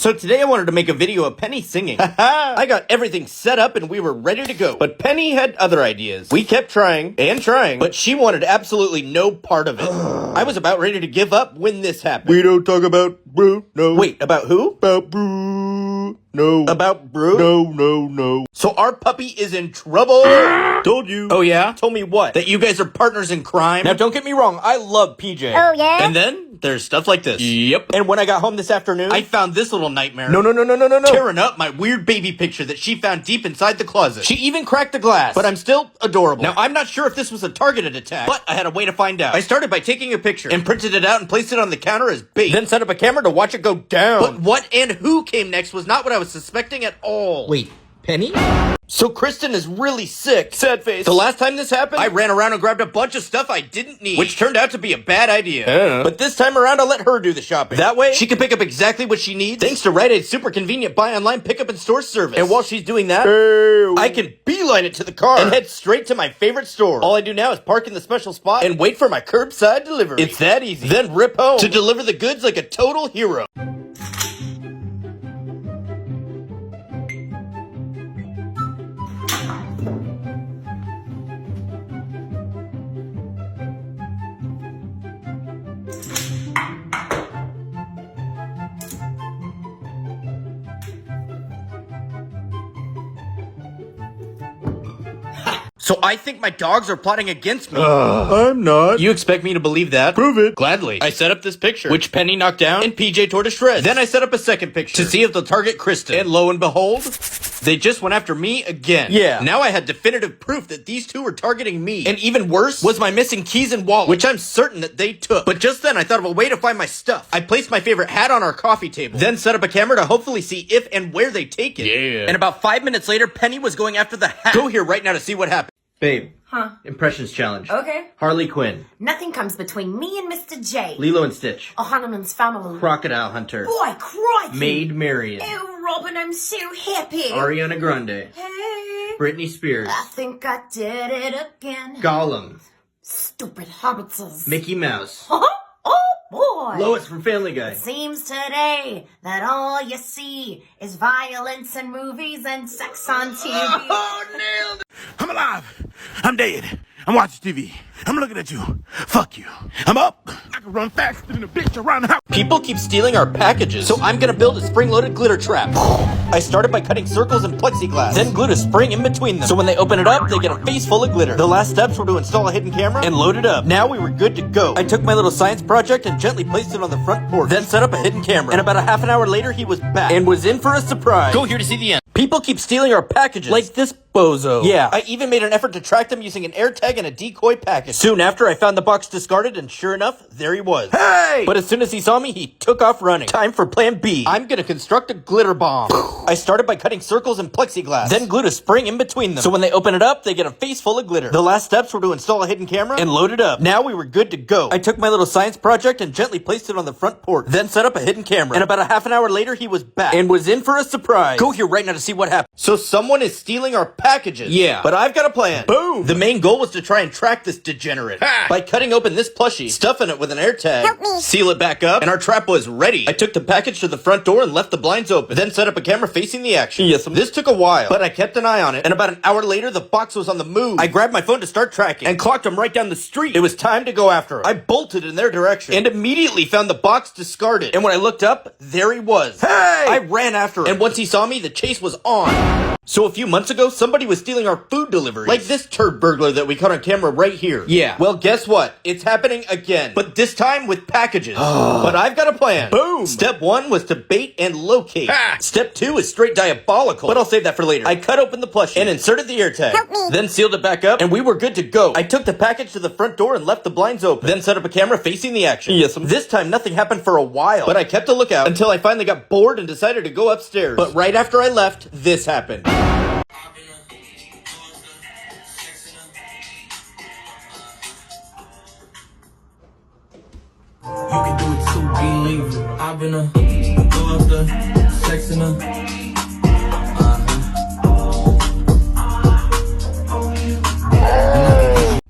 So today I wanted to make a video of Penny singing. I got everything set up and we were ready to go. But Penny had other ideas. We kept trying and trying, but she wanted absolutely no part of it. I was about ready to give up when this happened. We don't talk about Brew, no. Wait, about who? About Brew, no. About Brew? No. So our puppy is in trouble? Told you. Oh yeah? Told me what? That you guys are partners in crime? Now don't get me wrong, I love PJ. Oh yeah? And then there's stuff like this. Yep. And when I got home this afternoon, I found this little nightmare. No. Tearing up my weird baby picture that she found deep inside the closet. She even cracked the glass. But I'm still adorable. Now I'm not sure if this was a targeted attack, but I had a way to find out. I started by taking a picture and printed it out and placed it on the counter as bait. Then set up a camera to watch it go down. But what and who came next was not what I was suspecting at all. Wait, Penny? So Kristen is really sick. Sad face. The last time this happened, I ran around and grabbed a bunch of stuff I didn't need, which turned out to be a bad idea. But this time around, I'll let her do the shopping. That way, she can pick up exactly what she needs, thanks to Rite Aid's super convenient buy online, pick up in store service. And while she's doing that, I can beeline it to the car and head straight to my favorite store. All I do now is park in the special spot and wait for my curbside delivery. It's that easy. Then rip home to deliver the goods like a total hero. So I think my dogs are plotting against me. I'm not. You expect me to believe that? Prove it. Gladly. I set up this picture, which Penny knocked down and PJ tore to shreds. Then I set up a second picture to see if they'll target Kristen. And lo and behold, they just went after me again. Yeah. Now I had definitive proof that these two were targeting me. And even worse was my missing keys and wallet, which I'm certain that they took. But just then I thought of a way to find my stuff. I placed my favorite hat on our coffee table, then set up a camera to hopefully see if and where they take it. Yeah. And about 5 minutes later, Penny was going after the hat. Go here right now to see what happened. Babe. Huh? Impressions challenge. Okay. Harley Quinn. Nothing comes between me and Mr. J. Lilo and Stitch. O'Hanlon's family. Crocodile Hunter. Boy, crikey. Maid Marian. Oh, Robin, I'm so happy. Ariana Grande. Hey. Britney Spears. I think I did it again. Gollum. Stupid hobbitses. Mickey Mouse. Oh, boy. Lois from Family Guy. Seems today that all you see is violence in movies and sex on TV. Oh, nailed it. I'm alive. I'm dead. I'm watching TV. I'm looking at you. Fuck you. I'm up. I can run faster than a bitch around the house. People keep stealing our packages, so I'm gonna build a spring-loaded glitter trap. I started by cutting circles in plexiglass, then glued a spring in between them. So when they open it up, they get a face full of glitter. The last steps were to install a hidden camera and load it up. Now we were good to go. I took my little science project and gently placed it on the front porch, then set up a hidden camera. And about a half an hour later, he was back and was in for a surprise. Go here to see the end. People keep stealing our packages, like this bozo. Yeah, I even made an effort to track them using an air tag and a decoy package. Soon after, I found the box discarded, and sure enough, there he was. Hey! But as soon as he saw me, he took off running. Time for plan B. I'm gonna construct a glitter bomb. I started by cutting circles in plexiglass, then glued a spring in between them. So when they open it up, they get a face full of glitter. The last steps were to install a hidden camera and load it up. Now we were good to go. I took my little science project and gently placed it on the front porch, then set up a hidden camera. And about a half an hour later, he was back and was in for a surprise. Go here right now to see what happened. So someone is stealing our packages. Yeah, but I've got a plan. Boom! The main goal was to try and track this degenerate by cutting open this plushie, stuffing it with an air tag, Help me. seal it back up, and our trap was ready. I took the package to the front door and left the blinds open, then set up a camera facing the action. Yes, this took a while, but I kept an eye on it, and about an hour later, the box was on the move. I grabbed my phone to start tracking and clocked him right down the street. It was time to go after him. I bolted in their direction and immediately found the box discarded. And when I looked up, there he was. Hey! I ran after him, and once he saw me, the chase was on. So a few months ago, somebody was stealing our food deliveries. Like this turd burglar that we caught on camera right here. Yeah. Well, guess what? It's happening again. But this time with packages. But I've got a plan. Boom! Step 1 was to bait and locate. Step 2 is straight diabolical. But I'll save that for later. I cut open the plushie and inserted the air tag. Help me. Then sealed it back up, and we were good to go. I took the package to the front door and left the blinds open. Then set up a camera facing the action. Yes. This time nothing happened for a while. But I kept a lookout until I finally got bored and decided to go upstairs. But right after I left, this happened. You can do it too, believe it. I've been a thug, sexing her.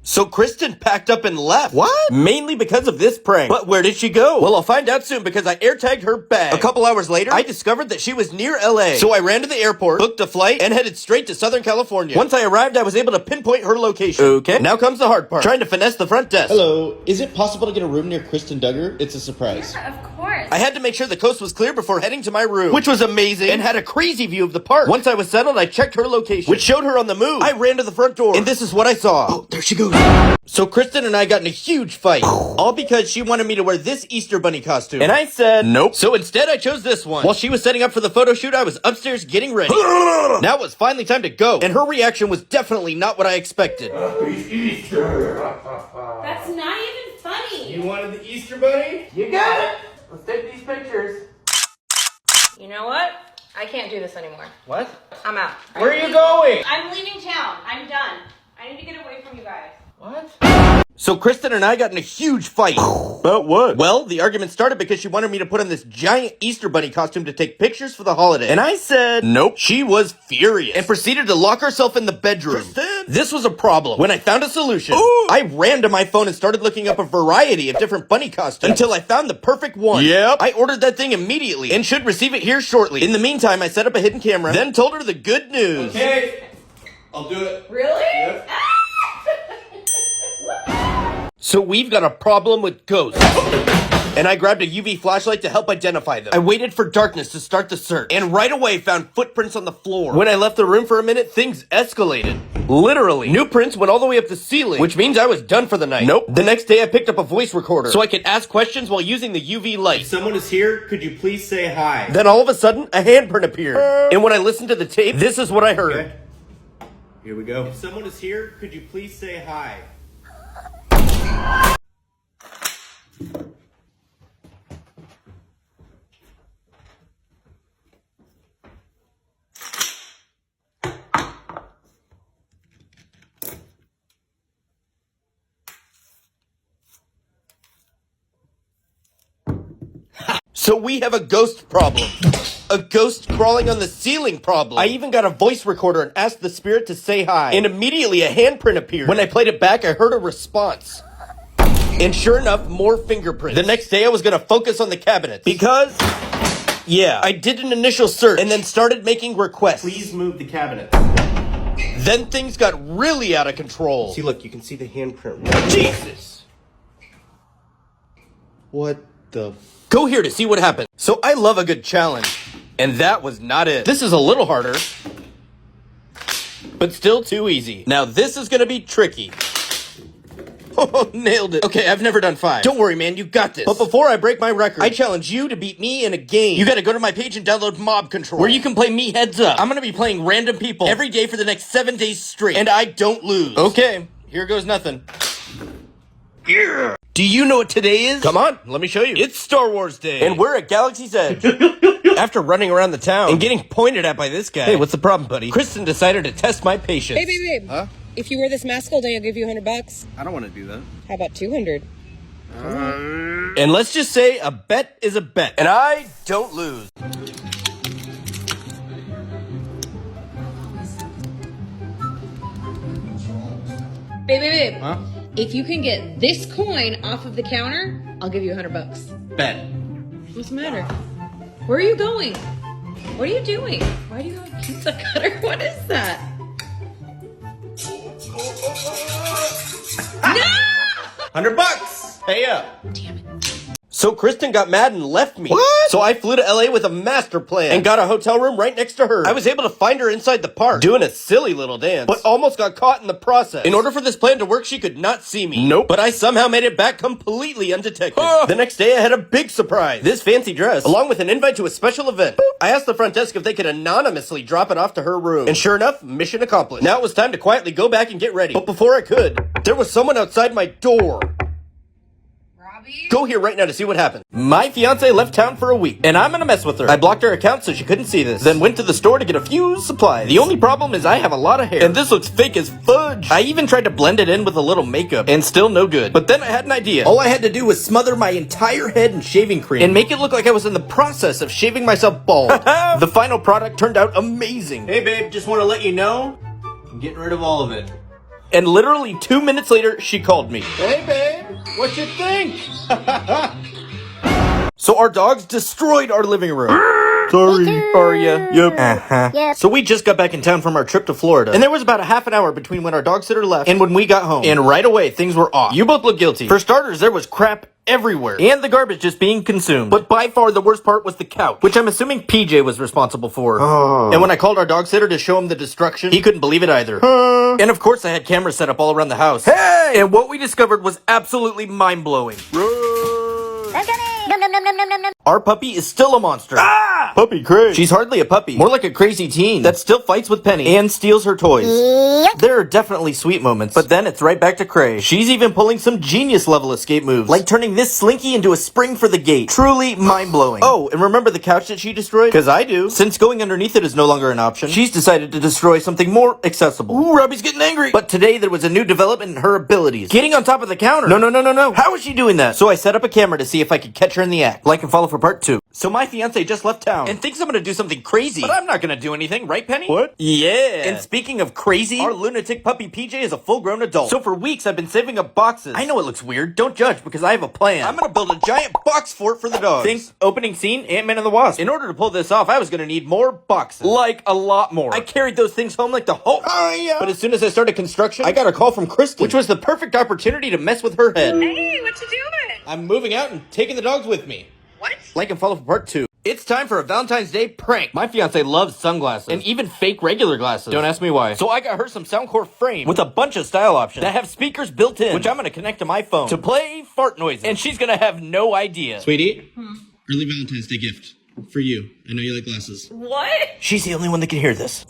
So Kristen packed up and left. What? Mainly because of this prank. But where did she go? Well, I'll find out soon because I air tagged her bag. A couple hours later, I discovered that she was near LA. So I ran to the airport, booked a flight, and headed straight to Southern California. Once I arrived, I was able to pinpoint her location. Okay. Now comes the hard part. Trying to finesse the front desk. Hello, is it possible to get a room near Kristen Duggar? It's a surprise. Yeah, of course. I had to make sure the coast was clear before heading to my room, which was amazing and had a crazy view of the park. Once I was settled, I checked her location, which showed her on the move. I ran to the front door, and this is what I saw. Oh, there she goes. So Kristen and I got in a huge fight, all because she wanted me to wear this Easter Bunny costume. And I said, nope. So instead I chose this one. While she was setting up for the photo shoot, I was upstairs getting ready. Now it was finally time to go, and her reaction was definitely not what I expected. That's not even funny. You wanted the Easter Bunny? You got it. Let's take these pictures. You know what? I can't do this anymore. What? I'm out. Where are you going? I'm leaving town. I'm done. I need to get away from you guys. What? So Kristen and I got in a huge fight. About what? Well, the argument started because she wanted me to put on this giant Easter Bunny costume to take pictures for the holiday. And I said, nope. She was furious and proceeded to lock herself in the bedroom. Kristen? This was a problem. When I found a solution, I ran to my phone and started looking up a variety of different bunny costumes until I found the perfect one. Yep. I ordered that thing immediately and should receive it here shortly. In the meantime, I set up a hidden camera, then told her the good news. Okay, I'll do it. Really? Yep. So we've got a problem with ghosts. And I grabbed a UV flashlight to help identify them. I waited for darkness to start the search, and right away found footprints on the floor. When I left the room for a minute, things escalated. Literally. New prints went all the way up the ceiling, which means I was done for the night. Nope. The next day I picked up a voice recorder, so I could ask questions while using the UV light. If someone is here, could you please say hi? Then all of a sudden, a handprint appeared. And when I listened to the tape, this is what I heard. Okay. Here we go. If someone is here, could you please say hi? So we have a ghost problem. A ghost crawling on the ceiling problem. I even got a voice recorder and asked the spirit to say hi. And immediately a handprint appeared. When I played it back, I heard a response. And sure enough, more fingerprints. The next day I was gonna focus on the cabinets. Because, yeah, I did an initial search and then started making requests. Please move the cabinet. Then things got really out of control. See, look, you can see the handprint. Right? Jesus! What the... Go here to see what happened. So I love a good challenge. And that was not it. This is a little harder, but still too easy. Now this is gonna be tricky. Oh, nailed it. Okay, I've never done 5. Don't worry, man, you got this. But before I break my record, I challenge you to beat me in a game. You gotta go to my page and download Mob Control, where you can play me heads up. I'm gonna be playing random people every day for the next 7 days straight, and I don't lose. Okay, here goes nothing. Yeah. Do you know what today is? Come on, let me show you. It's Star Wars Day. And we're at Galaxy's Edge. After running around the town and getting pointed at by this guy. Hey, what's the problem, buddy? Kristen decided to test my patience. Hey, babe. Huh? If you wear this mask all day, I'll give you $100. I don't want to do that. How about 200? And let's just say a bet is a bet. And I don't lose. Babe. Huh? If you can get this coin off of the counter, I'll give you $100. Bet. What's the matter? Where are you going? What are you doing? Why do you have a pizza cutter? What is that? No! $100. Pay up. Damn it. So Kristen got mad and left me. What? So I flew to LA with a master plan and got a hotel room right next to her. I was able to find her inside the park, doing a silly little dance, but almost got caught in the process. In order for this plan to work, she could not see me. Nope. But I somehow made it back completely undetected. The next day, I had a big surprise. This fancy dress, along with an invite to a special event. I asked the front desk if they could anonymously drop it off to her room. And sure enough, mission accomplished. Now it was time to quietly go back and get ready. But before I could, there was someone outside my door. Robby? Go here right now to see what happened. My fiance left town for a week, and I'm gonna mess with her. I blocked her account so she couldn't see this. Then went to the store to get a few supplies. The only problem is I have a lot of hair, and this looks fake as fudge. I even tried to blend it in with a little makeup, and still no good. But then I had an idea. All I had to do was smother my entire head in shaving cream, and make it look like I was in the process of shaving myself bald. The final product turned out amazing. Hey, babe, just want to let you know, I'm getting rid of all of it. And literally 2 minutes later, she called me. Hey, babe, what you think? So our dogs destroyed our living room. Sorry, Arya. Yep. Uh-huh. Yep. So we just got back in town from our trip to Florida. And there was about a half an hour between when our dog sitter left and when we got home. And right away, things were off. You both look guilty. For starters, there was crap everywhere. And the garbage just being consumed. But by far the worst part was the couch, which I'm assuming PJ was responsible for. And when I called our dog sitter to show him the destruction, he couldn't believe it either. And of course I had cameras set up all around the house. Hey! And what we discovered was absolutely mind-blowing. I'm coming. Num, num, num, num, num, num, num. Our puppy is still a monster. Puppy crazy. She's hardly a puppy. More like a crazy teen that still fights with Penny and steals her toys. Yep. There are definitely sweet moments, but then it's right back to Cray. She's even pulling some genius level escape moves, like turning this slinky into a spring for the gate. Truly mind-blowing. Oh, and remember the couch that she destroyed? Because I do. Since going underneath it is no longer an option, she's decided to destroy something more accessible. Ooh, Robby's getting angry. But today there was a new development in her abilities. Getting on top of the counter. No. How is she doing that? So I set up a camera to see if I could catch her in the act. Like and follow for part 2. So my fiance just left town and thinks I'm gonna do something crazy. But I'm not gonna do anything, right, Penny? What? Yeah. And speaking of crazy, our lunatic puppy PJ is a full-grown adult. So for weeks I've been saving up boxes. I know it looks weird. Don't judge because I have a plan. I'm gonna build a giant box fort for the dogs. Think opening scene, Ant-Man and the Wasp. In order to pull this off, I was gonna need more boxes. Like a lot more. I carried those things home like the Hulk. But as soon as I started construction, I got a call from Kristen, which was the perfect opportunity to mess with her head. Hey, what you doing? I'm moving out and taking the dogs with me. What? Like and follow for part 2. It's time for a Valentine's Day prank. My fiance loves sunglasses and even fake regular glasses. Don't ask me why. So I got her some Soundcore frames with a bunch of style options that have speakers built in, which I'm gonna connect to my phone to play fart noises. And she's gonna have no idea. Sweetie, early Valentine's Day gift for you. I know you like glasses. What? She's the only one that can hear this.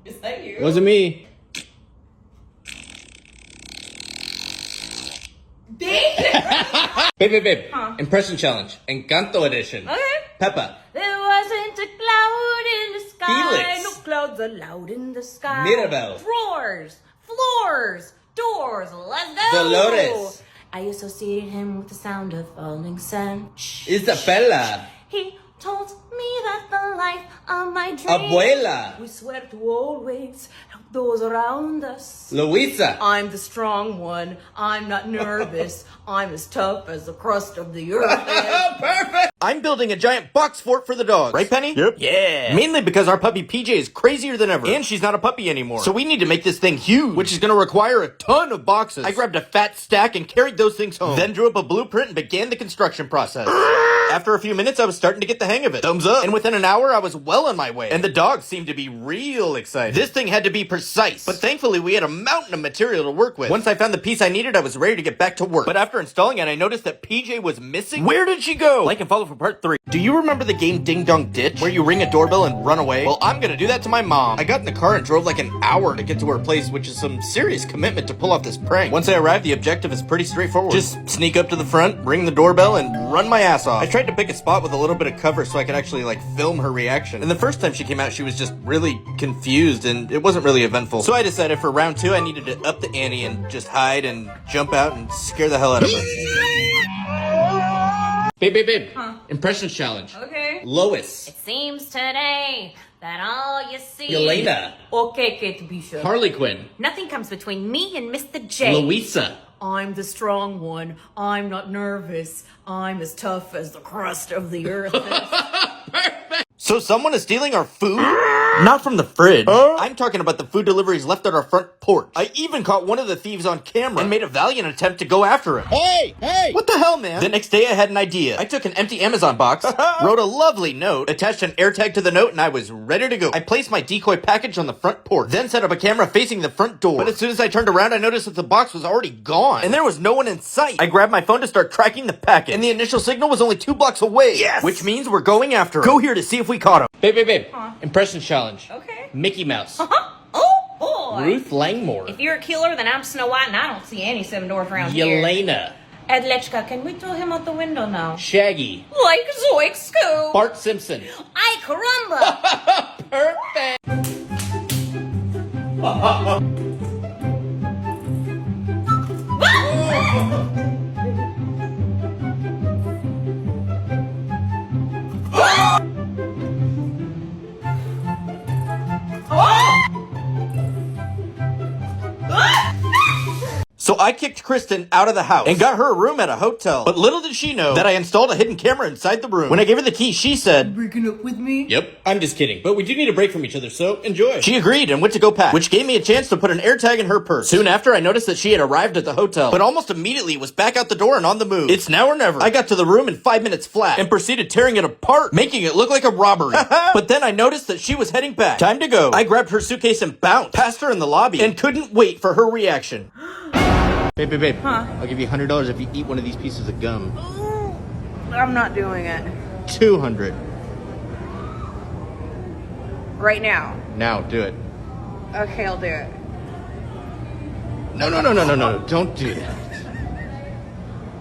Is that you? Wasn't me. Babe. Huh? Impression challenge. Encanto edition. Okay. Peppa. There wasn't a cloud in the sky. Felix. No clouds allowed in the sky. Mirabel. Drawers, floors, doors. Let's go. Dolores. I associated him with the sound of falling sand. Isabella. He told me that the life of my dreams. Abuela. We swear to always help those around us. Luisa. I'm the strong one. I'm not nervous. I'm as tough as the crust of the earth. Perfect. I'm building a giant box fort for the dogs. Right, Penny? Yep. Yeah. Mainly because our puppy PJ is crazier than ever. And she's not a puppy anymore. So we need to make this thing huge, which is going to require a ton of boxes. I grabbed a fat stack and carried those things home. Then drew up a blueprint and began the construction process. After a few minutes, I was starting to get the hang of it. Thumbs up. And within an hour, I was well on my way. And the dogs seemed to be real excited. This thing had to be precise. But thankfully, we had a mountain of material to work with. Once I found the piece I needed, I was ready to get back to work. But after installing it, I noticed that PJ was missing. Where did she go? Like and follow for part 3. Do you remember the game Ding Dong Ditch, where you ring a doorbell and run away? Well, I'm gonna do that to my mom. I got in the car and drove like an hour to get to her place, which is some serious commitment to pull off this prank. Once I arrived, the objective is pretty straightforward. Just sneak up to the front, ring the doorbell, and run my ass off. I tried to pick a spot with a little bit of cover so I could actually like film her reaction. And the first time she came out, she was just really confused and it wasn't really eventful. So I decided for round 2, I needed to up the ante and just hide and jump out and scare the hell out of her. Babe. Huh? Impressions challenge. Okay. Lois. It seems today that all you see. Elena. Okay, Kate Bishop. Harley Quinn. Nothing comes between me and Mr. J. Louisa. I'm the strong one. I'm not nervous. I'm as tough as the crust of the earth. So someone is stealing our food? Not from the fridge. I'm talking about the food deliveries left at our front porch. I even caught one of the thieves on camera and made a valiant attempt to go after him. Hey! What the hell, man? The next day I had an idea. I took an empty Amazon box, wrote a lovely note, attached an air tag to the note, and I was ready to go. I placed my decoy package on the front porch, then set up a camera facing the front door. But as soon as I turned around, I noticed that the box was already gone, and there was no one in sight. I grabbed my phone to start tracking the package, and the initial signal was only 2 blocks away. Yes! Which means we're going after him. Go here to see if we caught him. Babe. Impressions challenge. Okay. Mickey Mouse. Oh, boy. Ruth Langmore. If you're a killer, then I'm Snow White, and I don't see any 7 dwarf around here. Yelena. Edlechka, can we throw him out the window now? Shaggy. Like Zoik Scoop. Bart Simpson. Ay, caramba. Perfect. I kicked Kristen out of the house and got her a room at a hotel. But little did she know that I installed a hidden camera inside the room. When I gave her the key, she said, Breaking up with me? Yep, I'm just kidding. But we do need a break from each other, so enjoy. she agreed and went to go pack, which gave me a chance to put an air tag in her purse. Soon after, I noticed that she had arrived at the hotel, but almost immediately was back out the door and on the move. It's now or never. I got to the room in 5 minutes flat and proceeded tearing it apart, making it look like a robbery. But then I noticed that she was heading back. Time to go. I grabbed her suitcase and bounced past her in the lobby and couldn't wait for her reaction. Babe. Huh? I'll give you $100 if you eat one of these pieces of gum. I'm not doing it. 200. Right now. Now, do it. Okay, I'll do it. No. Don't do that.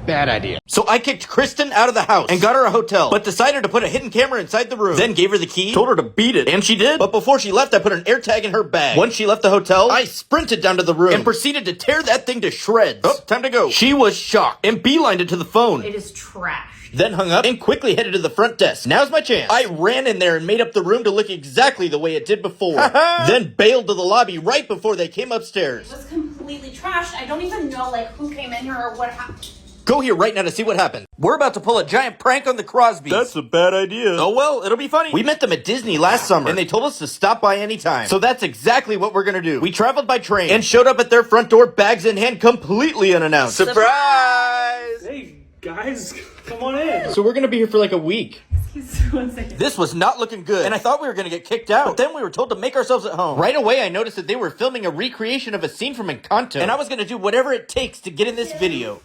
Bad idea. So I kicked Kristen out of the house and got her a hotel, but decided to put a hidden camera inside the room. Then gave her the key, told her to beat it, and she did. But before she left, I put an air tag in her bag. Once she left the hotel, I sprinted down to the room and proceeded to tear that thing to shreds. Oh, time to go. She was shocked and beelined it to the phone. It is trash. Then hung up and quickly headed to the front desk. Now's my chance. I ran in there and made up the room to look exactly the way it did before. Then bailed to the lobby right before they came upstairs. It was completely trashed. I don't even know who came in here or what happened. Go here right now to see what happened. We're about to pull a giant prank on the Crosbys. That's a bad idea. Oh well, it'll be funny. We met them at Disney last summer, and they told us to stop by anytime. So that's exactly what we're gonna do. We traveled by train and showed up at their front door, bags in hand, completely unannounced. Surprise! Hey, guys, come on in. So we're gonna be here for like a week. This was not looking good, and I thought we were gonna get kicked out. But then we were told to make ourselves at home. Right away, I noticed that they were filming a recreation of a scene from Encanto, and I was gonna do whatever it takes to get in this video.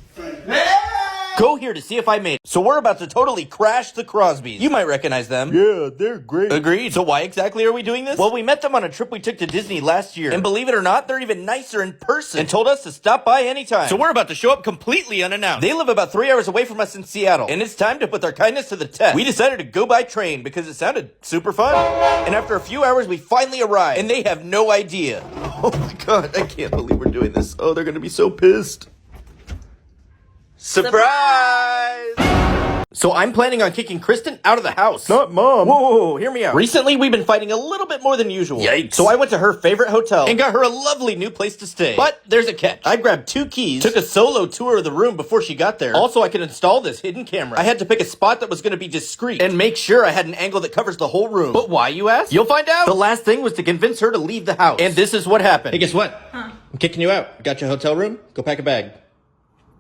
Go here to see if I made it. So we're about to totally crash the Crosbys. You might recognize them. Yeah, they're great. Agreed. So why exactly are we doing this? Well, we met them on a trip we took to Disney last year. And believe it or not, they're even nicer in person. And told us to stop by anytime. So we're about to show up completely unannounced. They live about 3 hours away from us in Seattle. And it's time to put their kindness to the test. We decided to go by train because it sounded super fun. And after a few hours, we finally arrived. And they have no idea. Oh my god, I can't believe we're doing this. Oh, they're gonna be so pissed. Surprise! So I'm planning on kicking Kristen out of the house. Not Mom. Whoa, hear me out. Recently, we've been fighting a little bit more than usual. Yikes. So I went to her favorite hotel and got her a lovely new place to stay. But there's a catch. I grabbed 2 keys, took a solo tour of the room before she got there. Also, I could install this hidden camera. I had to pick a spot that was going to be discreet and make sure I had an angle that covers the whole room. But why, you ask? You'll find out. The last thing was to convince her to leave the house. And this is what happened. Hey, guess what? I'm kicking you out. Got your hotel room? Go pack a bag.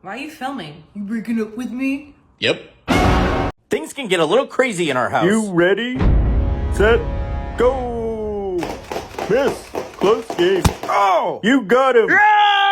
Why are you filming? You breaking up with me? Yep. Things can get a little crazy in our house. You ready? Set, go! Miss, close game. Oh! You got him!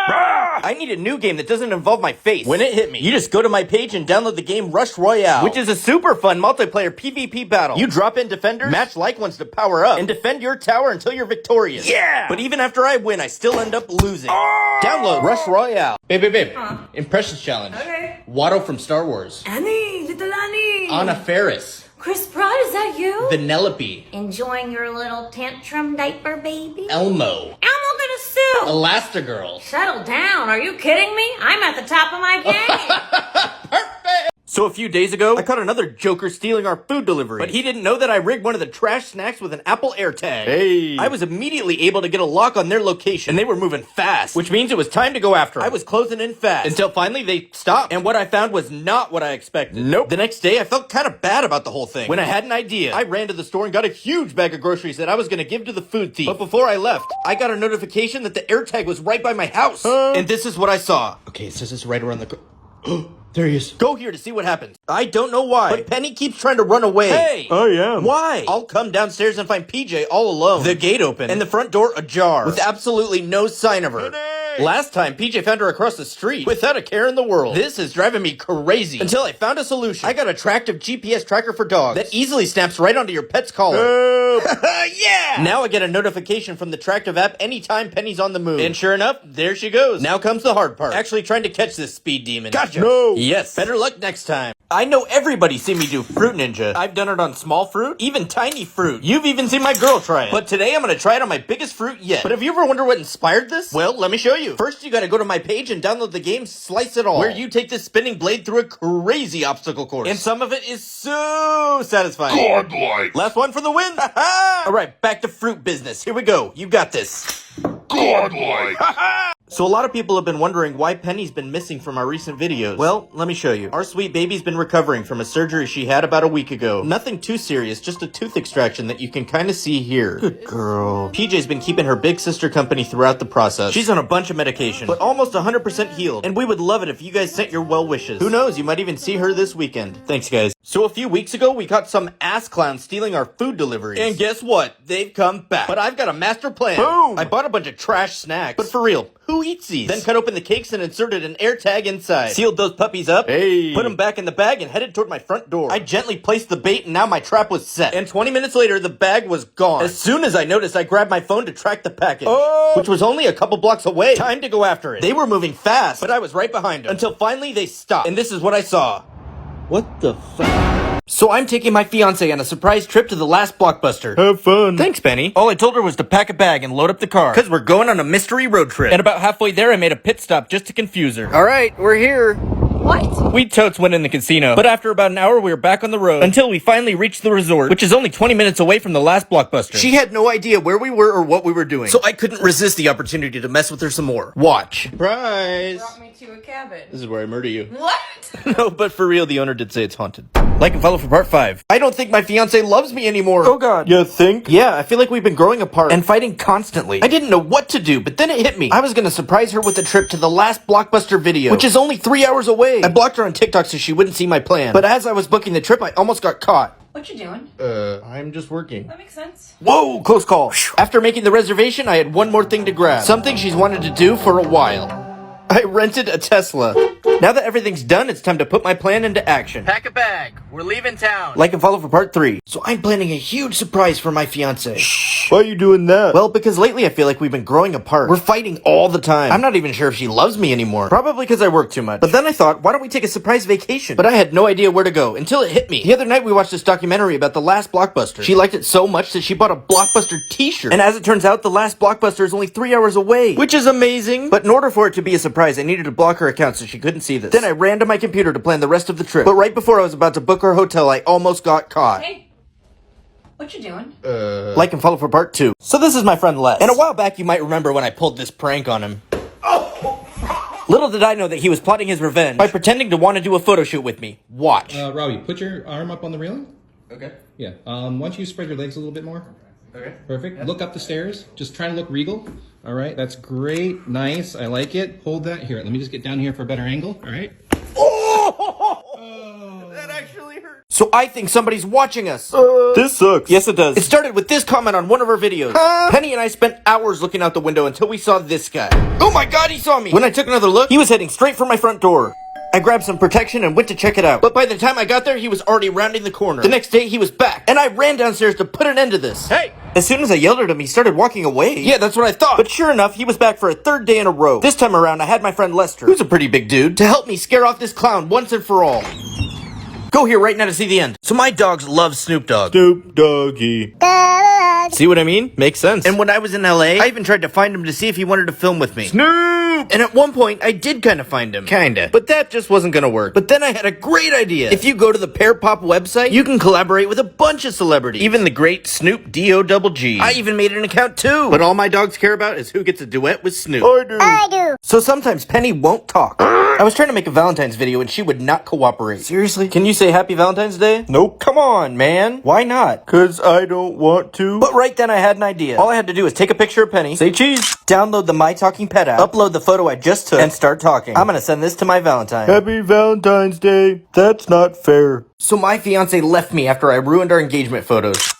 I need a new game that doesn't involve my face. When it hit me, you just go to my page and download the game Rush Royale, which is a super fun multiplayer PvP battle. You drop in defenders, match like ones to power up, and defend your tower until you're victorious. Yeah! But even after I win, I still end up losing. Download Rush Royale. Babe. Impressions challenge. Okay. Watto from Star Wars. Annie, little Annie. Anna Faris. Chris Pratt, is that you? Vanellope. Enjoying your little tantrum diaper, baby? Elmo. Elmo gonna sue! Elastigirl. Settle down, are you kidding me? I'm at the top of my game! So a few days ago, I caught another joker stealing our food delivery. But he didn't know that I rigged one of the trash snacks with an Apple AirTag. Hey. I was immediately able to get a lock on their location, and they were moving fast, which means it was time to go after them. I was closing in fast, until finally they stopped, and what I found was not what I expected. Nope. The next day, I felt kind of bad about the whole thing. When I had an idea, I ran to the store and got a huge bag of groceries that I was going to give to the food thief. But before I left, I got a notification that the AirTag was right by my house. And this is what I saw. Okay, it says it's right around the... There he is. Go here to see what happens. I don't know why, but Penny keeps trying to run away. Hey! I am. Why? I'll come downstairs and find PJ all alone. The gate open, and the front door ajar, with absolutely no sign of her. Last time, PJ found her across the street, without a care in the world. This is driving me crazy. Until I found a solution. I got a tractive GPS tracker for dogs that easily snaps right onto your pet's collar. Yeah! Now I get a notification from the tractive app anytime Penny's on the move. And sure enough, there she goes. Now comes the hard part. Actually trying to catch this speed demon. Gotcha! No! Yes. Better luck next time. I know everybody's seen me do Fruit Ninja. I've done it on small fruit, even tiny fruit. You've even seen my girl try it. But today I'm gonna try it on my biggest fruit yet. But have you ever wondered what inspired this? Well, let me show you. First, you gotta go to my page and download the game Slice It All, where you take this spinning blade through a crazy obstacle course. And some of it is so satisfying. Godlike! Last one for the win. Alright, back to fruit business. Here we go. You got this. Godlike! So a lot of people have been wondering why Penny's been missing from our recent videos. Well, let me show you. Our sweet baby's been recovering from a surgery she had about a week ago. Nothing too serious, just a tooth extraction that you can kind of see here. Good girl. PJ's been keeping her big sister company throughout the process. She's on a bunch of medication, but almost 100% healed. And we would love it if you guys sent your well wishes. Who knows, you might even see her this weekend. Thanks, guys. So a few weeks ago, we caught some ass clowns stealing our food deliveries. And guess what? They've come back. But I've got a master plan. Boom! I bought a bunch of trash snacks. But for real, who eats these? Then cut open the cakes and inserted an air tag inside. Sealed those puppies up. Hey. Put them back in the bag and headed toward my front door. I gently placed the bait and now my trap was set. And 20 minutes later, the bag was gone. As soon as I noticed, I grabbed my phone to track the package. Which was only a couple blocks away. Time to go after it. They were moving fast, but I was right behind them. Until finally they stopped. And this is what I saw. What the fuck? So I'm taking my fiance on a surprise trip to the last Blockbuster. Have fun. Thanks, Penny. All I told her was to pack a bag and load up the car. Cause we're going on a mystery road trip. And about halfway there, I made a pit stop just to confuse her. Alright, we're here. What? We totes went in the casino, but after about an hour we were back on the road until we finally reached the resort, which is only 20 minutes away from the last Blockbuster. She had no idea where we were or what we were doing, so I couldn't resist the opportunity to mess with her some more. Watch. Surprise! Brought me to a cabin. This is where I murder you. What? No, but for real, the owner did say it's haunted. Like and follow for part 5. I don't think my fiance loves me anymore. Oh god. You think? Yeah, I feel like we've been growing apart and fighting constantly. I didn't know what to do, but then it hit me. I was gonna surprise her with a trip to the last Blockbuster video, which is only 3 hours away. I blocked her on TikTok so she wouldn't see my plan. But as I was booking the trip, I almost got caught. What you doing? I'm just working. That makes sense. Whoa, close call. After making the reservation, I had one more thing to grab. Something she's wanted to do for a while. I rented a Tesla. Now that everything's done, it's time to put my plan into action. Pack a bag. We're leaving town. Like and follow for part 3. So I'm planning a huge surprise for my fiance. Why are you doing that? Well, because lately I feel like we've been growing apart. We're fighting all the time. I'm not even sure if she loves me anymore. Probably because I work too much. But then I thought, why don't we take a surprise vacation? But I had no idea where to go until it hit me. The other night we watched this documentary about the last Blockbuster. She liked it so much that she bought a Blockbuster t-shirt. And as it turns out, the last Blockbuster is only 3 hours away. Which is amazing. But in order for it to be a surprise, I needed to block her account so she couldn't see this. Then I ran to my computer to plan the rest of the trip. But right before I was about to book our hotel, I almost got caught. Hey, what you doing? Like and follow for part 2. So this is my friend Les. And a while back, you might remember when I pulled this prank on him. Little did I know that he was plotting his revenge by pretending to want to do a photo shoot with me. Watch. Robby, put your arm up on the railing. Okay. Yeah. Why don't you spread your legs a little bit more? Okay. Perfect. Look up the stairs. Just try to look regal. All right. That's great. Nice. I like it. Hold that. Here, let me just get down here for a better angle. All right. That actually hurt. So I think somebody's watching us. This sucks. Yes, it does. It started with this comment on one of our videos. Penny and I spent hours looking out the window until we saw this guy. Oh my god, he saw me. When I took another look, he was heading straight for my front door. I grabbed some protection and went to check it out. But by the time I got there, he was already rounding the corner. The next day, he was back, and I ran downstairs to put an end to this. Hey! As soon as I yelled at him, he started walking away. Yeah, that's what I thought. But sure enough, he was back for a third day in a row. This time around, I had my friend Lester, who's a pretty big dude, to help me scare off this clown once and for all. Go here right now to see the end. So my dogs love Snoop Dogg. Snoop Doggy. See what I mean? Makes sense. And when I was in LA, I even tried to find him to see if he wanted to film with me. Snoop! And at one point, I did kind of find him. Kinda. But that just wasn't gonna work. But then I had a great idea. If you go to the Pear Pop website, you can collaborate with a bunch of celebrities. Even the great Snoop D-O-double-G. I even made an account too. But all my dogs care about is who gets a duet with Snoop. I do. So sometimes Penny won't talk. I was trying to make a Valentine's video and she would not cooperate. Seriously? Can you say Happy Valentine's Day? Nope. Come on, man. Why not? 'Cause I don't want to. But right then I had an idea. All I had to do was take a picture of Penny, say cheese, download the My Talking Pet app, upload the photo I just took, and start talking. I'm gonna send this to my Valentine. Happy Valentine's Day. That's not fair. So my fiance left me after I ruined our engagement photos.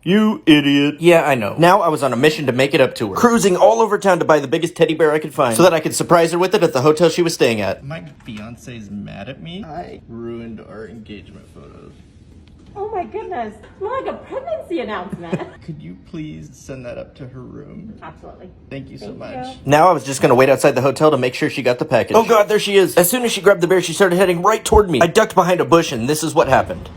You idiot. Yeah, I know. Now I was on a mission to make it up to her. Cruising all over town to buy the biggest teddy bear I could find so that I could surprise her with it at the hotel she was staying at. My fiance's mad at me. I ruined our engagement photos. Oh my goodness. It's more like a pregnancy announcement. Could you please send that up to her room? Absolutely. Thank you so Thank much. you. Now I was just gonna wait outside the hotel to make sure she got the package. Oh god, there she is. As soon as she grabbed the bear, she started heading right toward me. I ducked behind a bush and this is what happened.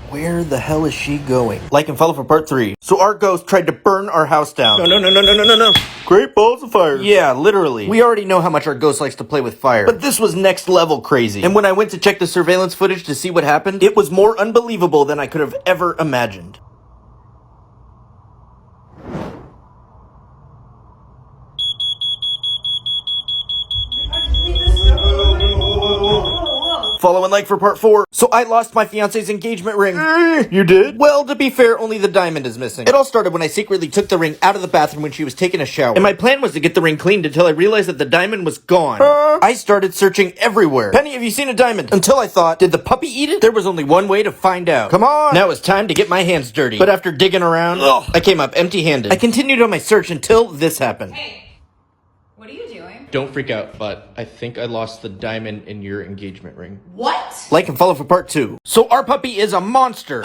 Where the hell is she going? Like and follow for part 3. So our ghost tried to burn our house down. No. Great balls of fire. Yeah, literally. We already know how much our ghost likes to play with fire. But this was next level crazy. And when I went to check the surveillance footage to see what happened, it was more unbelievable than I could have ever imagined. Follow and like for part 4. So I lost my fiance's engagement ring. You did? Well, to be fair, only the diamond is missing. It all started when I secretly took the ring out of the bathroom when she was taking a shower. And my plan was to get the ring cleaned until I realized that the diamond was gone. I started searching everywhere. Penny, have you seen a diamond? Until I thought, did the puppy eat it? There was only one way to find out. Come on! Now it's time to get my hands dirty. But after digging around, I came up empty-handed. I continued on my search until this happened. Hey, what are you doing? Don't freak out, but I think I lost the diamond in your engagement ring. What? Like and follow for part 2. So our puppy is a monster.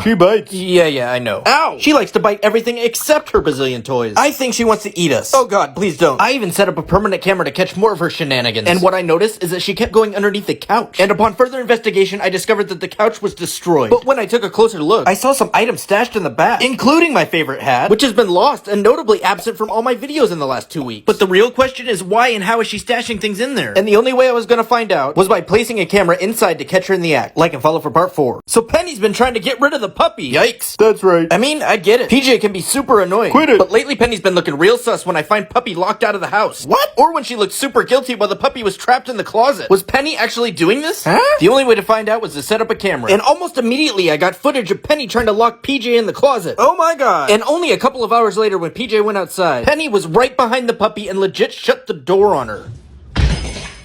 She bites. Yeah, I know. Ow! She likes to bite everything except her bazillion toys. I think she wants to eat us. Oh god, please don't. I even set up a permanent camera to catch more of her shenanigans. And what I noticed is that she kept going underneath the couch. And upon further investigation, I discovered that the couch was destroyed. But when I took a closer look, I saw some items stashed in the back, including my favorite hat, which has been lost and notably absent from all my videos in the last 2 weeks. But the real question is why and how is she stashing things in there? And the only way I was gonna find out was by placing a camera inside to catch her in the act. Like and follow for part 4. So Penny's been trying to get rid of the puppy. Yikes. That's right. I mean, I get it. PJ can be super annoying. Quit it. But lately Penny's been looking real sus when I find puppy locked out of the house. What? Or when she looked super guilty while the puppy was trapped in the closet. Was Penny actually doing this? Huh? The only way to find out was to set up a camera. And almost immediately I got footage of Penny trying to lock PJ in the closet. Oh my god. And only a couple of hours later when PJ went outside, Penny was right behind the puppy and legit shut the door on her.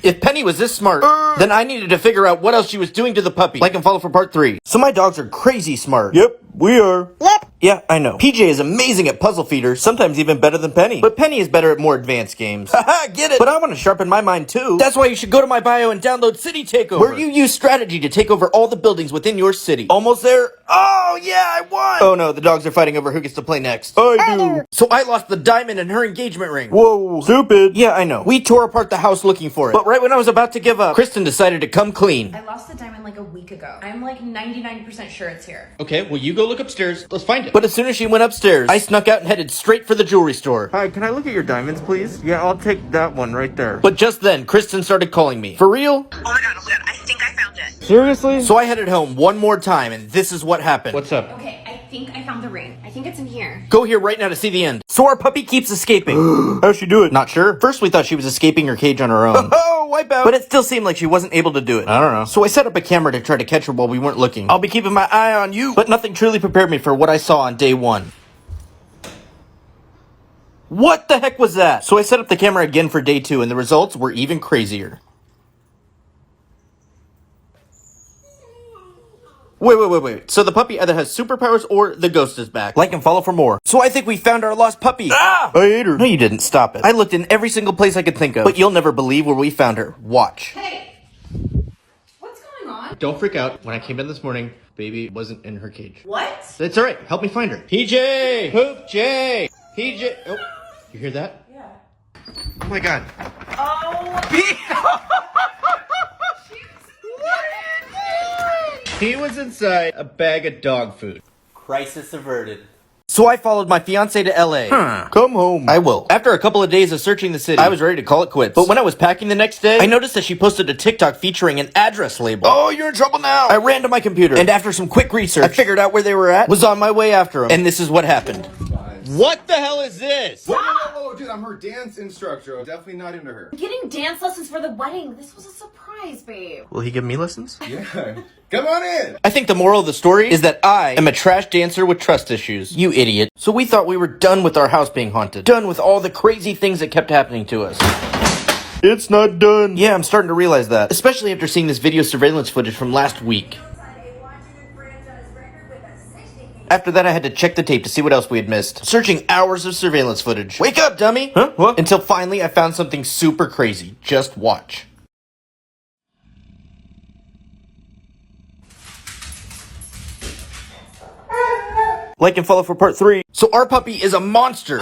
If Penny was this smart, then I needed to figure out what else she was doing to the puppy. Like and follow for part 3. So my dogs are crazy smart. Yep, we are. Yep. Yeah, I know. PJ is amazing at puzzle feeders, sometimes even better than Penny. But Penny is better at more advanced games. Haha, get it? But I want to sharpen my mind too. That's why you should go to my bio and download City Takeover, where you use strategy to take over all the buildings within your city. Almost there? Oh, yeah, I won! Oh no, the dogs are fighting over who gets to play next. I do. So I lost the diamond in her engagement ring. Whoa, stupid. Yeah, I know. We tore apart the house looking for it. But right when I was about to give up, Kristen decided to come clean. I lost the diamond like a week ago. I'm like 99% sure it's here. Okay, well you go look upstairs. Let's find it. But as soon as she went upstairs, I snuck out and headed straight for the jewelry store. Hi, can I look at your diamonds, please? Yeah, I'll take that one right there. But just then, Kristen started calling me. For real? Oh my god, I think I found it. Seriously? So I headed home one more time, and this is what happened. What's up? Okay, I think I found the ring. I think it's in here. Go here right now to see the end. So our puppy keeps escaping. How'd she do it? Not sure. First we thought she was escaping her cage on her own. Oh, wipe out. But it still seemed like she wasn't able to do it. I don't know. So I set up a camera to try to catch her while we weren't looking. I'll be keeping my eye on you. But nothing truly prepared me for what I saw on day 1. What the heck was that? So I set up the camera again for day 2, and the results were even crazier. Wait. So the puppy either has superpowers or the ghost is back. Like and follow for more. So I think we found our lost puppy. Ah! I ate her. No, you didn't. Stop it. I looked in every single place I could think of. But you'll never believe where we found her. Watch. Hey! What's going on? Don't freak out. When I came in this morning, baby wasn't in her cage. What? It's alright. Help me find her. PJ! Poop J! PJ! Oh, you hear that? Yeah. Oh my god. He was inside a bag of dog food. Crisis averted. So I followed my fiance to LA. Come home. I will. After a couple of days of searching the city, I was ready to call it quits. But when I was packing the next day, I noticed that she posted a TikTok featuring an address label. Oh, you're in trouble now. I ran to my computer, and after some quick research, I figured out where they were at, was on my way after them, and this is what happened. What the hell is this? Whoa, dude, I'm her dance instructor. I'm definitely not into her. Getting dance lessons for the wedding. This was a surprise, babe. Will he give me lessons? Yeah. Come on in. I think the moral of the story is that I am a trash dancer with trust issues. You idiot. So we thought we were done with our house being haunted. Done with all the crazy things that kept happening to us. It's not done. Yeah, I'm starting to realize that. Especially after seeing this video surveillance footage from last week. After that, I had to check the tape to see what else we had missed. Searching hours of surveillance footage. Wake up, dummy! Huh? What? Until finally, I found something super crazy. Just watch. Like and follow for part 3. So our puppy is a monster.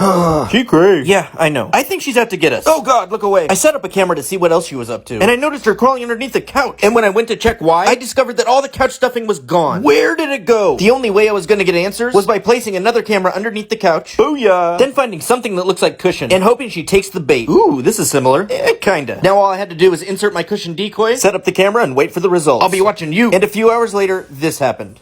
She crazy. Yeah, I know. I think she's out to get us. Oh god, look away. I set up a camera to see what else she was up to. And I noticed her crawling underneath the couch. And when I went to check why, I discovered that all the couch stuffing was gone. Where did it go? The only way I was gonna get answers was by placing another camera underneath the couch. Booyah. Then finding something that looks like cushion. And hoping she takes the bait. Ooh, this is similar. Kinda. Now all I had to do was insert my cushion decoy, set up the camera, and wait for the results. I'll be watching you. And a few hours later, this happened.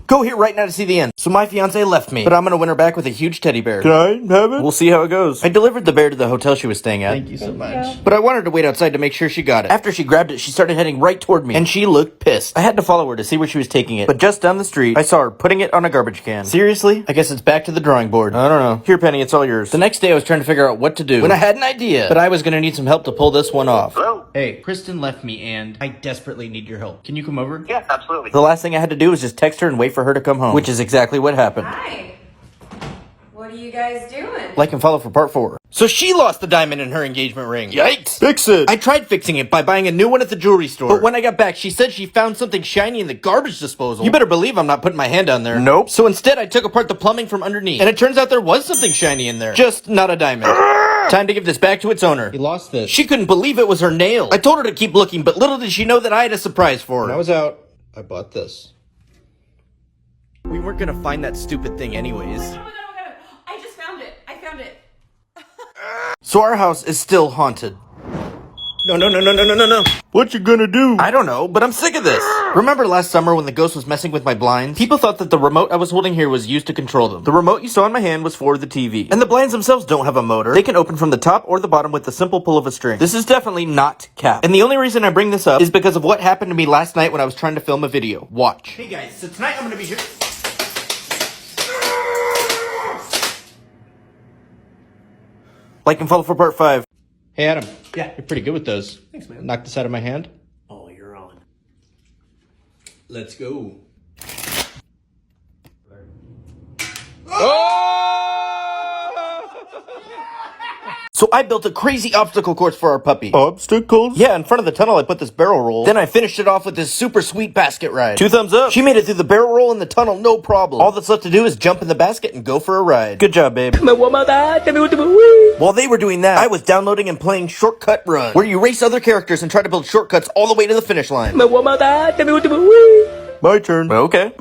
Go here right now to see the end. So my fiance left me, but I'm gonna win her back with a huge teddy bear. Can I have it? We'll see how it goes. I delivered the bear to the hotel she was staying at. Thank you so much. But I wanted to wait outside to make sure she got it. After she grabbed it, she started heading right toward me, and she looked pissed. I had to follow her to see where she was taking it, but just down the street, I saw her putting it on a garbage can. Seriously? I guess it's back to the drawing board. I don't know. Here, Penny, it's all yours. The next day, I was trying to figure out what to do when I had an idea, but I was gonna need some help to pull this one off. Hey, Kristen left me and I desperately need your help. Can you come over? Yes, absolutely. The last thing I had to do was just text her and wait for her to come home, which is exactly what happened. Hi. What are you guys doing? Like and follow for part 4. So she lost the diamond in her engagement ring. Yikes! Fix it. I tried fixing it by buying a new one at the jewelry store, but when I got back, she said she found something shiny in the garbage disposal. You better believe I'm not putting my hand down there. Nope. So instead, I took apart the plumbing from underneath, and it turns out there was something shiny in there. Just not a diamond. Time to give this back to its owner. You lost this. She couldn't believe it was her nail. I told her to keep looking, but little did she know that I had a surprise for her. When I was out, I bought this. We weren't gonna find that stupid thing anyways. Oh my god. I just found it. I found it. So our house is still haunted. No. What you gonna do? I don't know, but I'm sick of this. Remember last summer when the ghost was messing with my blinds? People thought that the remote I was holding here was used to control them. The remote you saw in my hand was for the TV. And the blinds themselves don't have a motor. They can open from the top or the bottom with the simple pull of a string. This is definitely not cap. And the only reason I bring this up is because of what happened to me last night when I was trying to film a video. Watch. Hey guys, so tonight I'm gonna be here. Like and follow for part 5. Hey, Adam. Yeah. You're pretty good with those. Thanks, man. Knock this out of my hand. Oh, you're on. Let's go. So I built a crazy obstacle course for our puppy. Obstacles? Yeah, in front of the tunnel I put this barrel roll. Then I finished it off with this super sweet basket ride. 2 thumbs up. She made it through the barrel roll in the tunnel, no problem. All that's left to do is jump in the basket and go for a ride. Good job, babe. While they were doing that, I was downloading and playing Shortcut Run, where you race other characters and try to build shortcuts all the way to the finish line. My turn. Okay.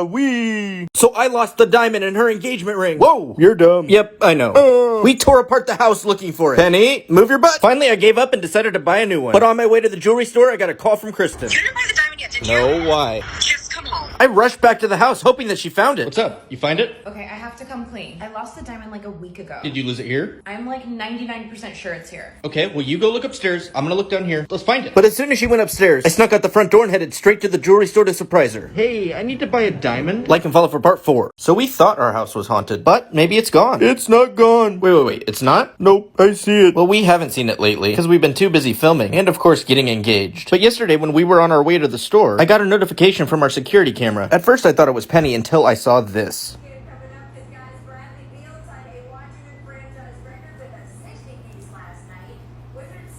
Wee. So I lost the diamond in her engagement ring. Whoa, you're dumb. Yep, I know. We tore apart the house looking for it. Penny, move your butt. Finally, I gave up and decided to buy a new one. But on my way to the jewelry store, I got a call from Kristen. You didn't buy the diamond yet, did you? No, why? Just come home. I rushed back to the house hoping that she found it. What's up? You find it? Okay, I have to come clean. I lost the diamond like a week ago. Did you lose it here? I'm like 99% sure it's here. Okay, well, you go look upstairs. I'm gonna look down here. Let's find it. But as soon as she went upstairs, I snuck out the front door and headed straight to the jewelry store to surprise her. Hey, I need to buy a diamond. Like and follow for part 4. So we thought our house was haunted, but maybe it's gone. It's not gone. Wait, it's not? Nope, I see it. Well, we haven't seen it lately, because we've been too busy filming, and of course getting engaged. But yesterday, when we were on our way to the store, I got a notification from our security camera. At first, I thought it was Penny until I saw this.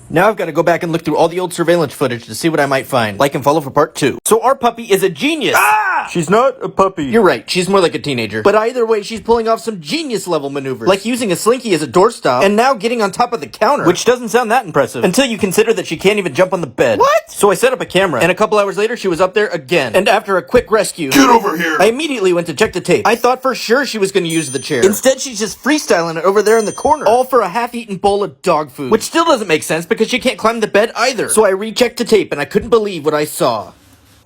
Now I've got to go back and look through all the old surveillance footage to see what I might find. Like and follow for part 2. So our puppy is a genius! She's not a puppy. You're right, she's more like a teenager. But either way, she's pulling off some genius level maneuvers. Like using a slinky as a doorstop, and now getting on top of the counter. Which doesn't sound that impressive, until you consider that she can't even jump on the bed. What? So I set up a camera, and a couple hours later, she was up there again. And after a quick rescue... Get over here. I immediately went to check the tape. I thought for sure she was going to use the chair. Instead, she's just freestyling it over there in the corner. All for a half-eaten bowl of dog food. Which still doesn't make sense, because she can't climb the bed either. So I rechecked the tape, and I couldn't believe what I saw.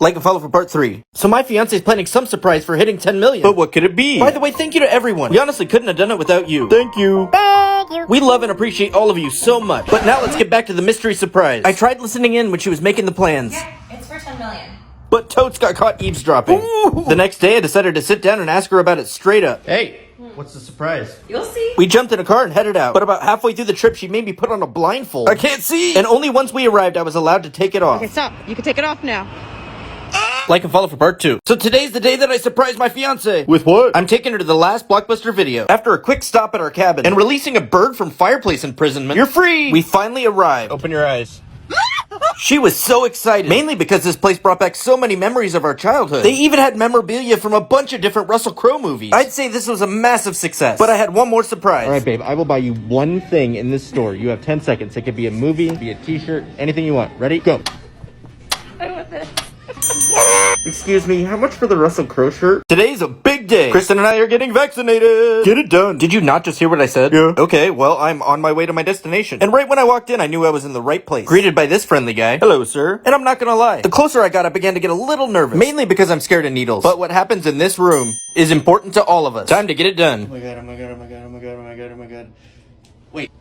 Like and follow for part 3. So my fiance's planning some surprise for hitting 10 million. But what could it be? By the way, thank you to everyone. We honestly couldn't have done it without you. Thank you. Thank you. We love and appreciate all of you so much. But now let's get back to the mystery surprise. I tried listening in when she was making the plans. Yeah, it's for 10 million. But Totes got caught eavesdropping. Ooh. The next day, I decided to sit down and ask her about it straight up. Hey, what's the surprise? You'll see. We jumped in a car and headed out. But about halfway through the trip, she made me put on a blindfold. I can't see! And only once we arrived, I was allowed to take it off. Okay, stop. You can take it off now. Like and follow for part 2. So today's the day that I surprised my fiance. With what? I'm taking her to the last Blockbuster video. After a quick stop at our cabin and releasing a bird from fireplace imprisonment. You're free! We finally arrived. Open your eyes. She was so excited, mainly because this place brought back so many memories of our childhood. They even had memorabilia from a bunch of different Russell Crowe movies. I'd say this was a massive success, but I had one more surprise. All right, babe, I will buy you one thing in this store. You have 10 seconds. It could be a movie, be a t-shirt, anything you want. Ready? Go. I want this. Excuse me, how much for the Russell Crowe shirt? Today's a big day. Kristen and I are getting vaccinated. Get it done. Did you not just hear what I said? Yeah. Okay, well, I'm on my way to my destination. And right when I walked in, I knew I was in the right place. Greeted by this friendly guy. Hello, sir. And I'm not gonna lie. The closer I got, I began to get a little nervous. Mainly because I'm scared of needles. But what happens in this room is important to all of us. Time to get it done. Oh my god, oh my god, oh my god, oh my god, oh my god, oh my god. Wait.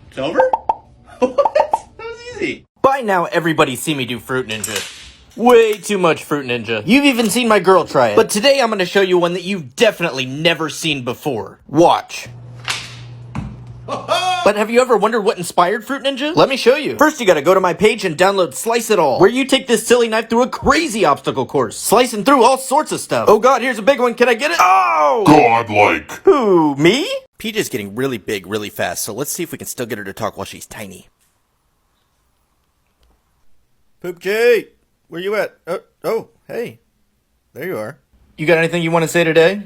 It's over? What? That was easy. By now, everybody's seen me do Fruit Ninja. Way too much Fruit Ninja. You've even seen my girl try it. But today I'm gonna show you one that you've definitely never seen before. Watch. But have you ever wondered what inspired Fruit Ninja? Let me show you. First, you gotta go to my page and download Slice It All, where you take this silly knife through a crazy obstacle course, slicing through all sorts of stuff. Oh god, here's a big one. Can I get it? Oh! Godlike. Who, me? PJ's getting really big really fast, so let's see if we can still get her to talk while she's tiny. Poop J, where you at? Oh, hey. There you are. You got anything you want to say today?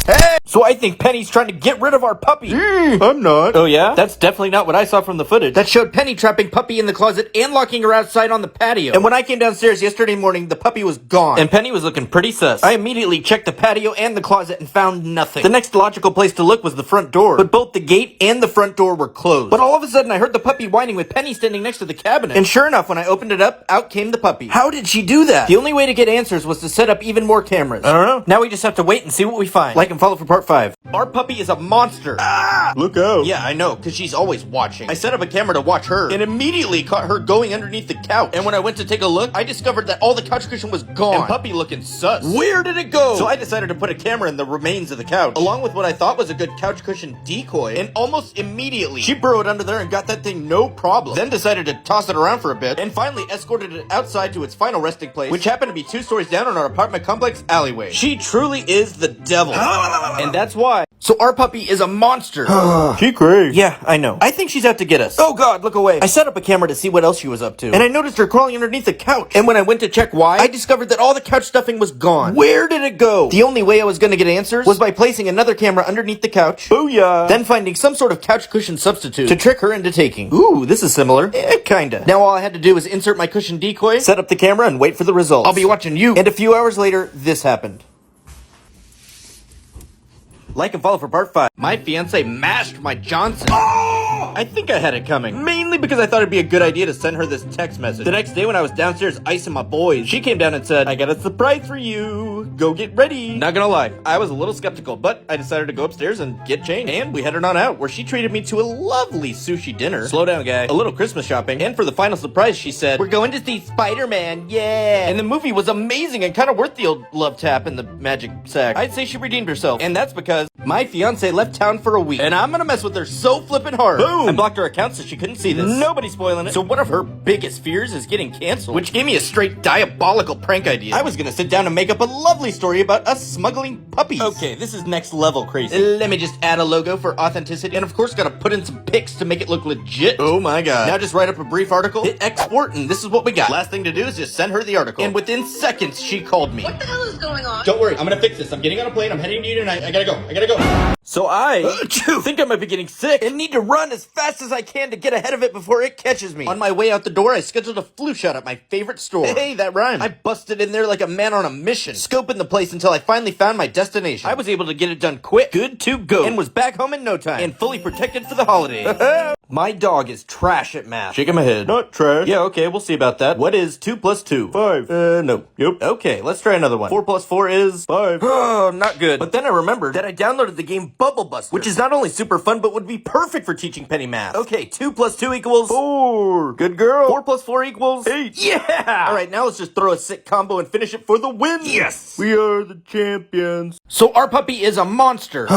Hey! So I think Penny's trying to get rid of our puppy. I'm not. Oh yeah? That's definitely not what I saw from the footage. That showed Penny trapping Puppy in the closet and locking her outside on the patio. And when I came downstairs yesterday morning, the puppy was gone. And Penny was looking pretty sus. I immediately checked the patio and the closet and found nothing. The next logical place to look was the front door. But both the gate and the front door were closed. But all of a sudden I heard the puppy whining with Penny standing next to the cabinet. And sure enough, when I opened it up, out came the puppy. How did she do that? The only way to get answers was to set up even more cameras. I don't know. Now we just have to wait and see what we find. Like and follow for part 5. Our puppy is a monster. Ah! Look out. Yeah, I know, because she's always watching. I set up a camera to watch her, and immediately caught her going underneath the couch. And when I went to take a look, I discovered that all the couch cushion was gone. And Puppy looking sus. Where did it go? So I decided to put a camera in the remains of the couch, along with what I thought was a good couch cushion decoy, and almost immediately, she burrowed under there and got that thing no problem. Then decided to toss it around for a bit, and finally escorted it outside to its final resting place, which happened to be 2 stories down on our apartment complex alleyway. She truly is the devil. And that's why. So our puppy is a monster. She crazy. Yeah, I know. I think she's out to get us. Oh god, look away. I set up a camera to see what else she was up to. And I noticed her crawling underneath the couch. And when I went to check why, I discovered that all the couch stuffing was gone. Where did it go? The only way I was gonna get answers was by placing another camera underneath the couch. Booyah! Then finding some sort of couch cushion substitute to trick her into taking. Ooh, this is similar. Kinda. Now all I had to do was insert my cushion decoy, set up the camera, and wait for the results. I'll be watching you. And a few hours later, this happened. Like and follow for part 5. My fiance mashed my Johnson. Oh! I think I had it coming. Mainly because I thought it'd be a good idea to send her this text message. The next day when I was downstairs icing my boys, she came down and said, I got a surprise for you. Go get ready. Not gonna lie, I was a little skeptical, but I decided to go upstairs and get changed. And we headed on out, where she treated me to a lovely sushi dinner. Slow down, guy. A little Christmas shopping. And for the final surprise, she said, we're going to see Spider-Man, yeah. And the movie was amazing and kind of worth the old love tap in the magic sack. I'd say she redeemed herself. And that's because my fiance left town for a week, and I'm gonna mess with her so flippin' hard. Boom! I blocked her account so she couldn't see this. Nobody's spoiling it. So one of her biggest fears is getting canceled, which gave me a straight diabolical prank idea. I was gonna sit down and make up a lovely story about us smuggling puppies. Okay, this is next level crazy. Let me just add a logo for authenticity, and of course gotta put in some pics to make it look legit. Oh my god. Now just write up a brief article, hit export, and this is what we got. Last thing to do is just send her the article. And within seconds, she called me. What the hell is going on? Don't worry, I'm gonna fix this. I'm getting on a plane, I'm heading to you tonight. I gotta go. So I think I might be getting sick and need to run as fast as I can to get ahead of it before it catches me. On my way out the door, I scheduled a flu shot at my favorite store. Hey, that rhymed. I busted in there like a man on a mission, scoping the place until I finally found my destination. I was able to get it done quick, good to go, and was back home in no time, and fully protected for the holidays. My dog is trash at math. Shaking my head. Not trash. Yeah, okay, we'll see about that. What is 2 plus 2? 5. No. Yep. Okay, let's try another one. 4 plus 4 is 5. Oh, not good. But then I remembered that I downloaded the game Bubble Buster, which is not only super fun, but would be perfect for teaching Penny math. Okay, 2 plus 2 equals 4. Good girl. 4 plus 4 equals 8. Yeah! Alright, now let's just throw a sick combo and finish it for the win. Yes! We are the champions. So our puppy is a monster.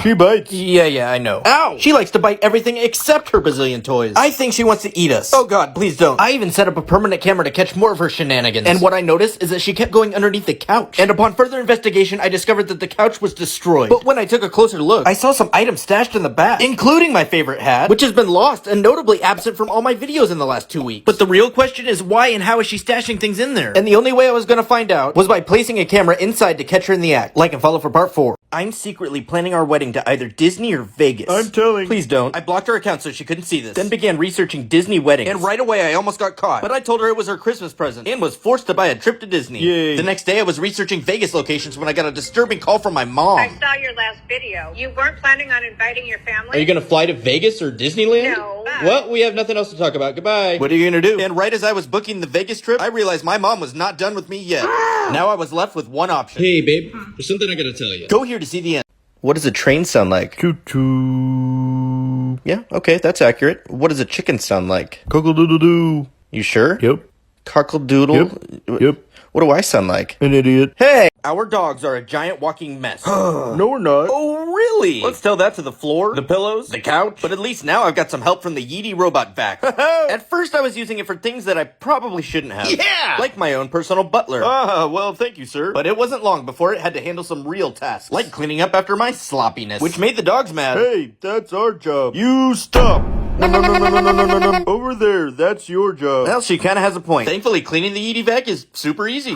She bites. Yeah, I know. Ow! She likes to bite everything except her bazillion toys. I think she wants to eat us. Oh god, please don't. I even set up a permanent camera to catch more of her shenanigans. And what I noticed is that she kept going underneath the couch. And upon further investigation, I discovered that the couch was destroyed. But when I took a closer look, I saw some items stashed in the back, including my favorite hat, which has been lost and notably absent from all my videos in the last 2 weeks. But the real question is, why and how is she stashing things in there? And the only way I was gonna find out was by placing a camera inside to catch her in the act. Like and follow for part 4. I'm secretly planning our wedding to either Disney or Vegas. I'm telling. Please don't. I blocked her account so she couldn't see this. Then began researching Disney weddings. And right away I almost got caught. But I told her it was her Christmas present and was forced to buy a trip to Disney. Yay. The next day I was researching Vegas locations when I got a disturbing call from my mom. I saw your last video. You weren't planning on inviting your family? Are you gonna fly to Vegas or Disneyland? No. Well, we have nothing else to talk about. Goodbye. What are you gonna do? And right as I was booking the Vegas trip, I realized my mom was not done with me yet. Now I was left with one option. Hey, babe, there's something I gotta tell you. Go here to see the end. What does a train sound like? Choo-choo. Yeah, okay, that's accurate. What does a chicken sound like? Cockle-doodle-doo. You sure? Yep. Cockle-doodle? Yep. What do I sound like? An idiot. Hey! Our dogs are a giant walking mess. No, we're not. Oh, really? Let's tell that to the floor, the pillows, the couch. But at least now I've got some help from the Yeetie Robot Vac. At first I was using it for things that I probably shouldn't have. Yeah! Like my own personal butler. Well, thank you, sir. But it wasn't long before it had to handle some real tasks. Like cleaning up after my sloppiness. Which made the dogs mad. Hey, that's our job. You stop. No. Over there, that's your job. Well, she kinda has a point. Thankfully, cleaning the Yeetie Vac is super easy.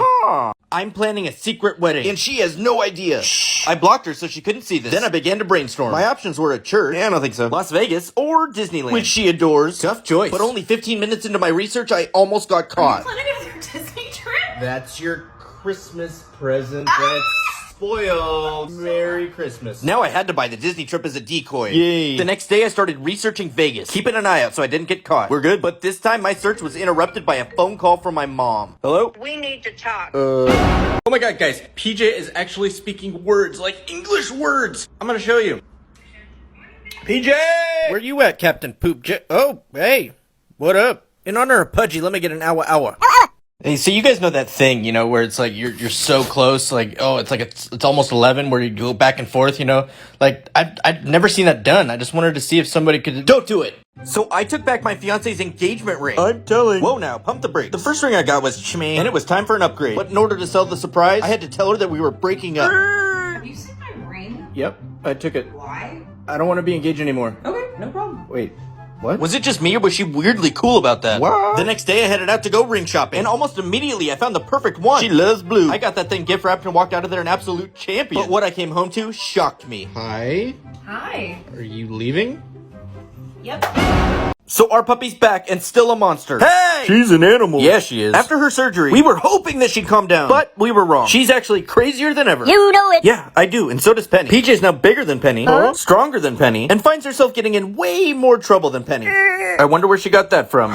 I'm planning a secret wedding, and she has no idea. Shh. I blocked her so she couldn't see this. Then I began to brainstorm. My options were a church. I don't think so. Las Vegas or Disneyland, which she adores. Tough choice. But only 15 minutes into my research, I almost got caught. Planning another Disney trip? That's your Christmas present. That's spoiled. Merry Christmas. Now I had to buy the Disney trip as a decoy. Yay. The next day I started researching Vegas, keeping an eye out so I didn't get caught. We're good. But this time my search was interrupted by a phone call from my mom. Hello? We need to talk. Oh my god, guys. PJ is actually speaking words, like English words. I'm gonna show you. PJ! Where you at, Captain Poop Oh, hey. What up? In honor of Pudgy, let me get an hour. Hey, so you guys know that thing, you know, where it's like you're so close, like, oh, it's like it's almost 11, where you go back and forth, you know? Like, I've never seen that done. I just wanted to see if somebody could... Don't do it! So I took back my fiance's engagement ring. I'm telling. Whoa now, pump the brakes. The first ring I got was Shmee, and it was time for an upgrade. But in order to sell the surprise, I had to tell her that we were breaking up. Have you seen my ring? Yep, I took it. Why? I don't want to be engaged anymore. Okay, no problem. Wait. What? Was it just me or was she weirdly cool about that? What? The next day I headed out to go ring shopping. And almost immediately I found the perfect one. She loves blue. I got that thing gift wrapped and walked out of there an absolute champion. But what I came home to shocked me. Hi? Hi. Are you leaving? Yep. So our puppy's back and still a monster. Hey! She's an animal. Yeah, she is. After her surgery, we were hoping that she'd calm down. But we were wrong. She's actually crazier than ever. You know it. Yeah, I do, and so does Penny. PJ's now bigger than Penny, stronger than Penny, and finds herself getting in way more trouble than Penny. I wonder where she got that from.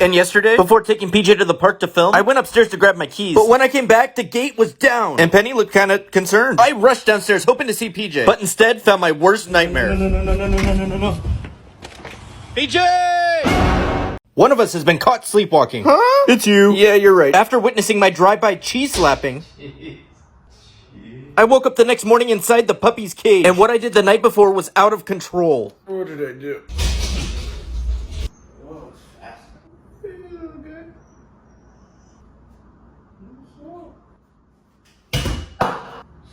And yesterday, before taking PJ to the park to film, I went upstairs to grab my keys. But when I came back, the gate was down, and Penny looked kind of concerned. I rushed downstairs hoping to see PJ, but instead found my worst nightmare. No. PJ! One of us has been caught sleepwalking. Huh? It's you. Yeah, you're right. After witnessing my drive-by cheese slapping, I woke up the next morning inside the puppy's cage. And what I did the night before was out of control. What did I do?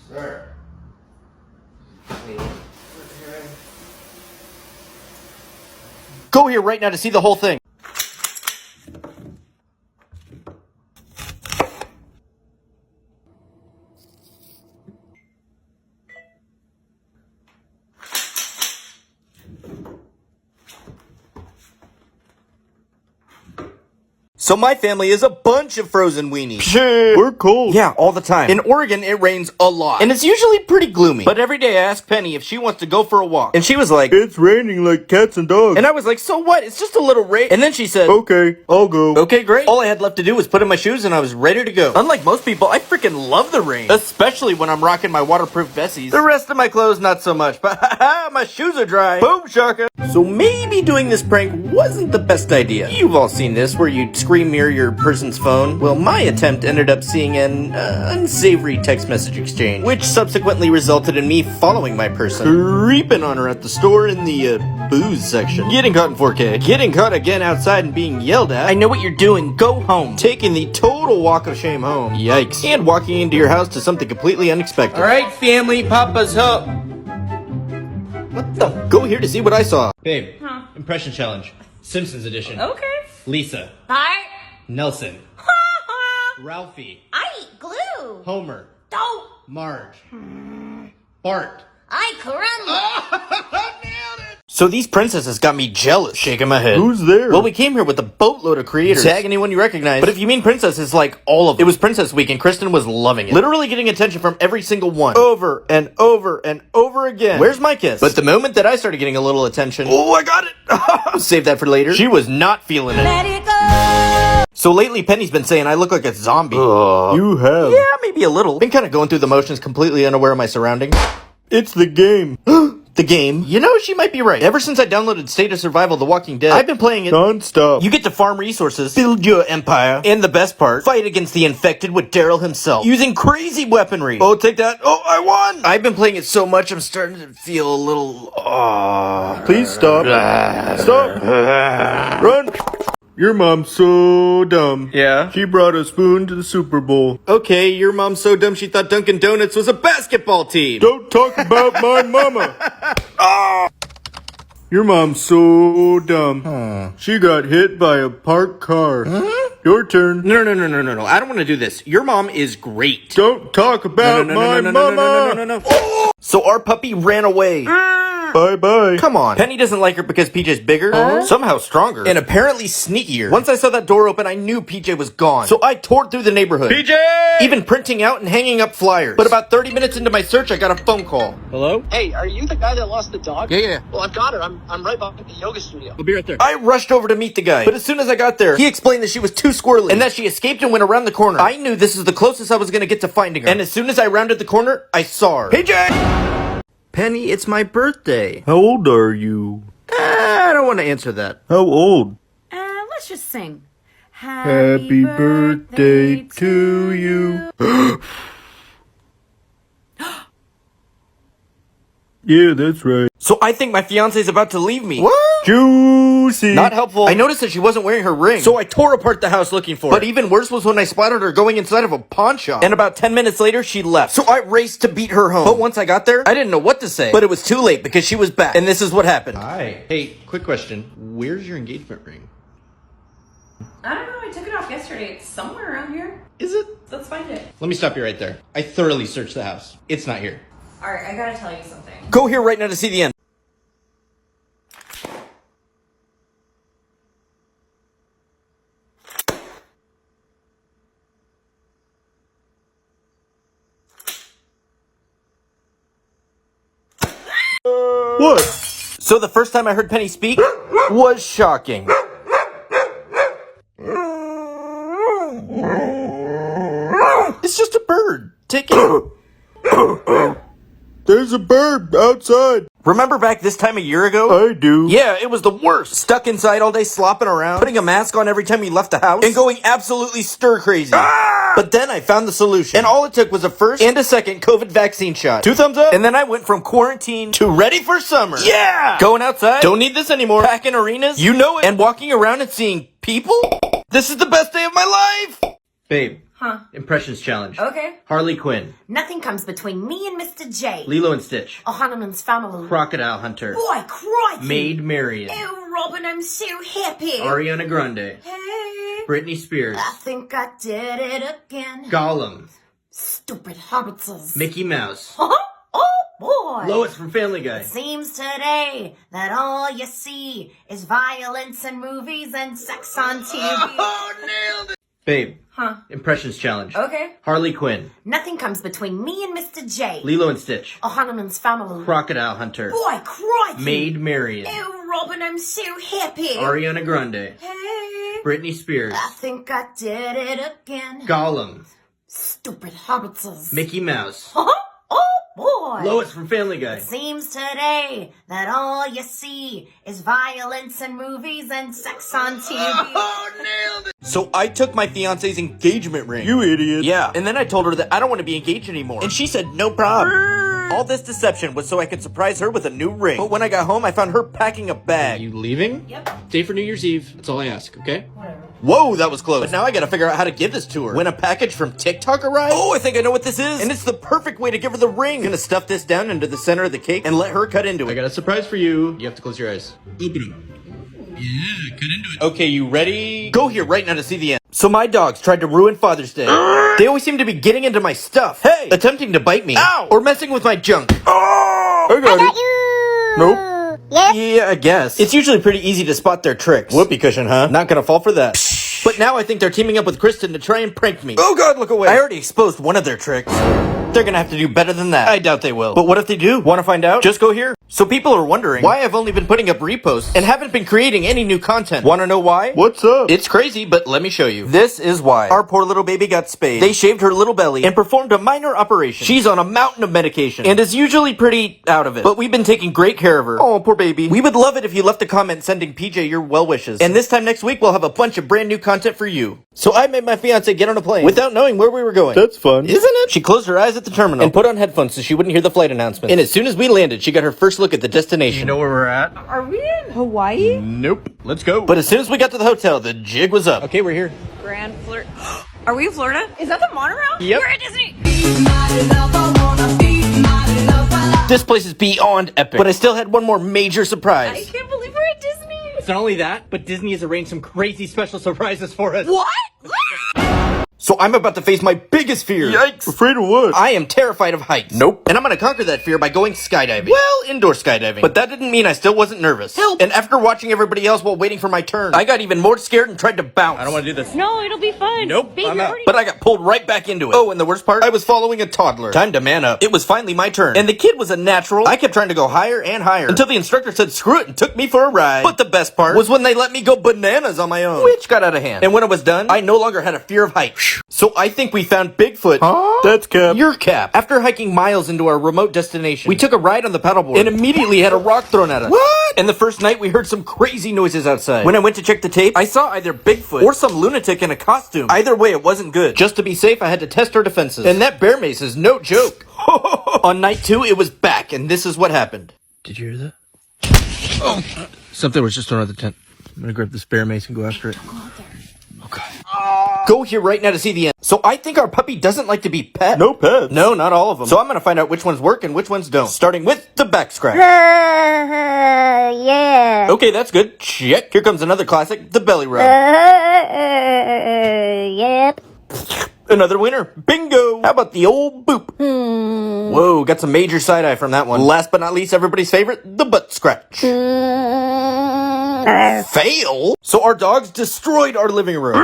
Sir. Go here right now to see the whole thing. So my family is a bunch of frozen weenies. We're cold. Yeah, all the time. In Oregon, it rains a lot. And it's usually pretty gloomy. But every day I ask Penny if she wants to go for a walk. And she was like, It's raining like cats and dogs. and I was like, so what? It's just a little rain. And then she said, Okay, I'll go. okay, great. All I had left to do was put in my shoes and I was ready to go. Unlike most people, I freaking love the rain. Especially when I'm rocking my waterproof vessies. The rest of my clothes, not so much. But my shoes are dry. Boom shaka. So maybe doing this prank wasn't the best idea. You've all seen this, where you screen mirror your person's phone. Well, my attempt ended up seeing an unsavory text message exchange, which subsequently resulted in me following my person, creeping on her at the store in the booze section, getting caught in 4K, getting caught again outside and being yelled at. I know what you're doing. Go home. Taking the total walk of shame home. Yikes. And walking into your house to something completely unexpected. All right, family, Papa's home. What the? Go here to see what I saw. Babe, impression challenge. Simpsons edition. Okay. Lisa. Hi. Nelson. Ralphie. I eat glue. Homer. Don't. Marge. Bart. Ay, caramba! So these princesses got me jealous. Shaking my head. Who's there? Well, we came here with a boatload of creators. Tag anyone you recognize. But if you mean princesses, like all of them. It was Princess Week and Kristen was loving it. Literally getting attention from every single one. Over and over and over again. Where's my kiss? But the moment that I started getting a little attention. Oh, I got it! Save that for later. She was not feeling it. Let it go! So lately, Penny's been saying I look like a zombie. You have. Yeah, maybe a little. Been kind of going through the motions, completely unaware of my surroundings. It's the game. The game. You know, she might be right. Ever since I downloaded State of Survival The Walking Dead, I've been playing it Non-stop. You get to farm resources, build your empire, and the best part, fight against the infected with Daryl himself, using crazy weaponry. Oh, take that. Oh, I won! I've been playing it so much, I'm starting to feel a little... Please stop. Stop. Run. Your mom's so dumb. Yeah? She brought a spoon to the Super Bowl. Okay, your mom's so dumb she thought Dunkin' Donuts was a basketball team. Don't talk about my mama. Your mom's so dumb. She got hit by a parked car. Your turn. No. I don't want to do this. Your mom is great. Don't talk about my mama. No. So our puppy ran away. Bye-bye. Come on. Penny doesn't like her because PJ's bigger, somehow stronger, and apparently sneakier. Once I saw that door open, I knew PJ was gone. So I tore through the neighborhood. PJ! Even printing out and hanging up flyers. But about 30 minutes into my search, I got a phone call. Hello? Hey, are you the guy that lost the dog? Yeah. Well, I've got her. I'm right behind the yoga studio. I'll be right there. I rushed over to meet the guy. But as soon as I got there, he explained that she was too squirrely and that she escaped and went around the corner. I knew this is the closest I was going to get to finding her. And as soon as I rounded the corner, I saw her. PJ! Penny, it's my birthday. How old are you? I don't want to answer that. How old? Let's just sing. Happy birthday to you. Yeah, that's right. So I think my fiance's about to leave me. What? Juicy. Not helpful. I noticed that she wasn't wearing her ring. So I tore apart the house looking for her. But even worse was when I spotted her going inside of a pawn shop. And about 10 minutes later, she left. So I raced to beat her home. But once I got there, I didn't know what to say. But it was too late because she was back. And this is what happened. Hi. Hey, quick question. Where's your engagement ring? I don't know. I took it off yesterday. It's somewhere around here. Is it? Let's find it. Let me stop you right there. I thoroughly searched the house. It's not here. All right, I gotta tell you something. Go here right now to see the end. What? So the first time I heard Penny speak was shocking. It's just a bird. Take it. There's a bird outside. Remember back this time a year ago? I do. Yeah, it was the worst. Stuck inside all day slopping around, putting a mask on every time you left the house, and going absolutely stir crazy. But then I found the solution. And all it took was a first and a second COVID vaccine shot. 2 thumbs up. And then I went from quarantine to ready for summer. Yeah! Going outside. Don't need this anymore. Packing arenas. You know it. And walking around and seeing people. This is the best day of my life. Babe. Huh? Impressions challenge. Okay. Harley Quinn. Nothing comes between me and Mr. J. Lilo and Stitch. O'Hanlon's family. Crocodile Hunter. Boy, crikey. Maid Marian. Oh, Robin, I'm so happy. Ariana Grande. Hey. Britney Spears. I think I did it again. Gollum. Stupid hobbitses. Mickey Mouse. Huh? Oh, boy. Lois from Family Guy. It seems today that all you see is violence in movies and sex on TV. Oh, nailed it. Babe. Huh? Impressions challenge. Okay. Harley Quinn. Nothing comes between me and Mr. J. Lilo and Stitch. O'Hanlon's family. Crocodile Hunter. Boy, crikey. Maid Marian. Oh, Robin, I'm so happy. Ariana Grande. Hey. Britney Spears. I think I did it again. Gollum. Stupid hobbitses. Mickey Mouse. Huh? Oh, boy. Lois from Family Guy. It seems today that all you see is violence in movies and sex on TV. Oh, nailed it. So I took my fiance's engagement ring. You idiot. Yeah. And then I told her that I don't want to be engaged anymore. And she said, no problem. All this deception was so I could surprise her with a new ring. But when I got home, I found her packing a bag. You leaving? Yep. Stay for New Year's Eve. That's all I ask, okay? Whatever. Whoa, that was close. But now I gotta figure out how to give this to her. When a package from TikTok arrives? Oh, I think I know what this is. And it's the perfect way to give her the ring. Gonna stuff this down into the center of the cake and let her cut into it. I got a surprise for you. You have to close your eyes. Yeah, cut into it. Okay, you ready? Go here right now to see the end. So my dogs tried to ruin Father's Day. They always seem to be getting into my stuff. Hey! Attempting to bite me. Ow! Or messing with my junk. I got you. Nope. Yes. Yeah, I guess. It's usually pretty easy to spot their tricks. Whoopee cushion, huh? Not gonna fall for that. But now I think they're teaming up with Kristen to try and prank me. Oh god, look away. I already exposed one of their tricks. They're gonna have to do better than that. I doubt they will. But what if they do? Want to find out? Just go here. So people are wondering why I've only been putting up reposts and haven't been creating any new content. Want to know why? What's up? It's crazy, but let me show you. This is why. Our poor little baby got spayed. They shaved her little belly and performed a minor operation. She's on a mountain of medication and is usually pretty out of it. But we've been taking great care of her. Oh, poor baby. We would love it if you left a comment sending PJ your well wishes. And this time next week, we'll have a bunch of brand new content for you. So I made my fiance get on a plane without knowing where we were going. That's fun. Isn't it? She closed her eyes at the terminal and put on headphones so she wouldn't hear the flight announcement. And as soon as we landed, she got her first look at the destination. You know where we're at? Are we in Hawaii? Nope. Let's go. But as soon as we got to the hotel, the jig was up. Okay, we're here. Grand Florida. Are we in Florida? Is that the monorail? Yep. We're at Disney. This place is beyond epic. But I still had one more major I surprise. can't believe we're at Disney. It's not only that, but Disney has arranged some crazy special surprises for us. What? So I'm about to face my biggest fear. Yikes. Afraid of what? I am terrified of heights. Nope. And I'm gonna conquer that fear by going skydiving. Well, indoor skydiving. But that didn't mean I still wasn't nervous. Help! And after watching everybody else while waiting for my turn, I got even more scared and tried to bounce. I don't want to do this. No, it'll be fun. Nope, Babe, I'm you're out. already- But I got pulled right back into it. Oh, and the worst part? I was following a toddler. Time to man up. It was finally my turn. And the kid was a natural. I kept trying to go higher and higher until the instructor said screw it and took me for a ride. But the best part was when they let me go bananas on my own, which got out of hand. And when it was done, I no longer had a fear of heights. So I think we found Bigfoot. Huh? That's Cap. Your Cap. After hiking miles into our remote destination, we took a ride on the paddleboard and immediately had a rock thrown at us. What? And the first night we heard some crazy noises outside. When I went to check the tape, I saw either Bigfoot or some lunatic in a costume. Either way, it wasn't good. Just to be safe, I had to test our defenses. And that bear mace is no joke. On night 2, it was back, and this is what happened. Did you hear that? Oh, something was just thrown at the tent. I'm gonna grab this bear mace and go after it. Go here right now to see the end. So I think our puppy doesn't like to be pet. No pets. No, not all of them. So I'm gonna find out which ones work and which ones don't. Starting with the back scratch. Yeah. Okay, that's good. Check. Here comes another classic, the belly rub. Yep. Another winner. Bingo. How about the old boop? Whoa, got some major side eye from that one. Last but not least, everybody's favorite, the butt scratch. Fail? So our dogs destroyed our living room.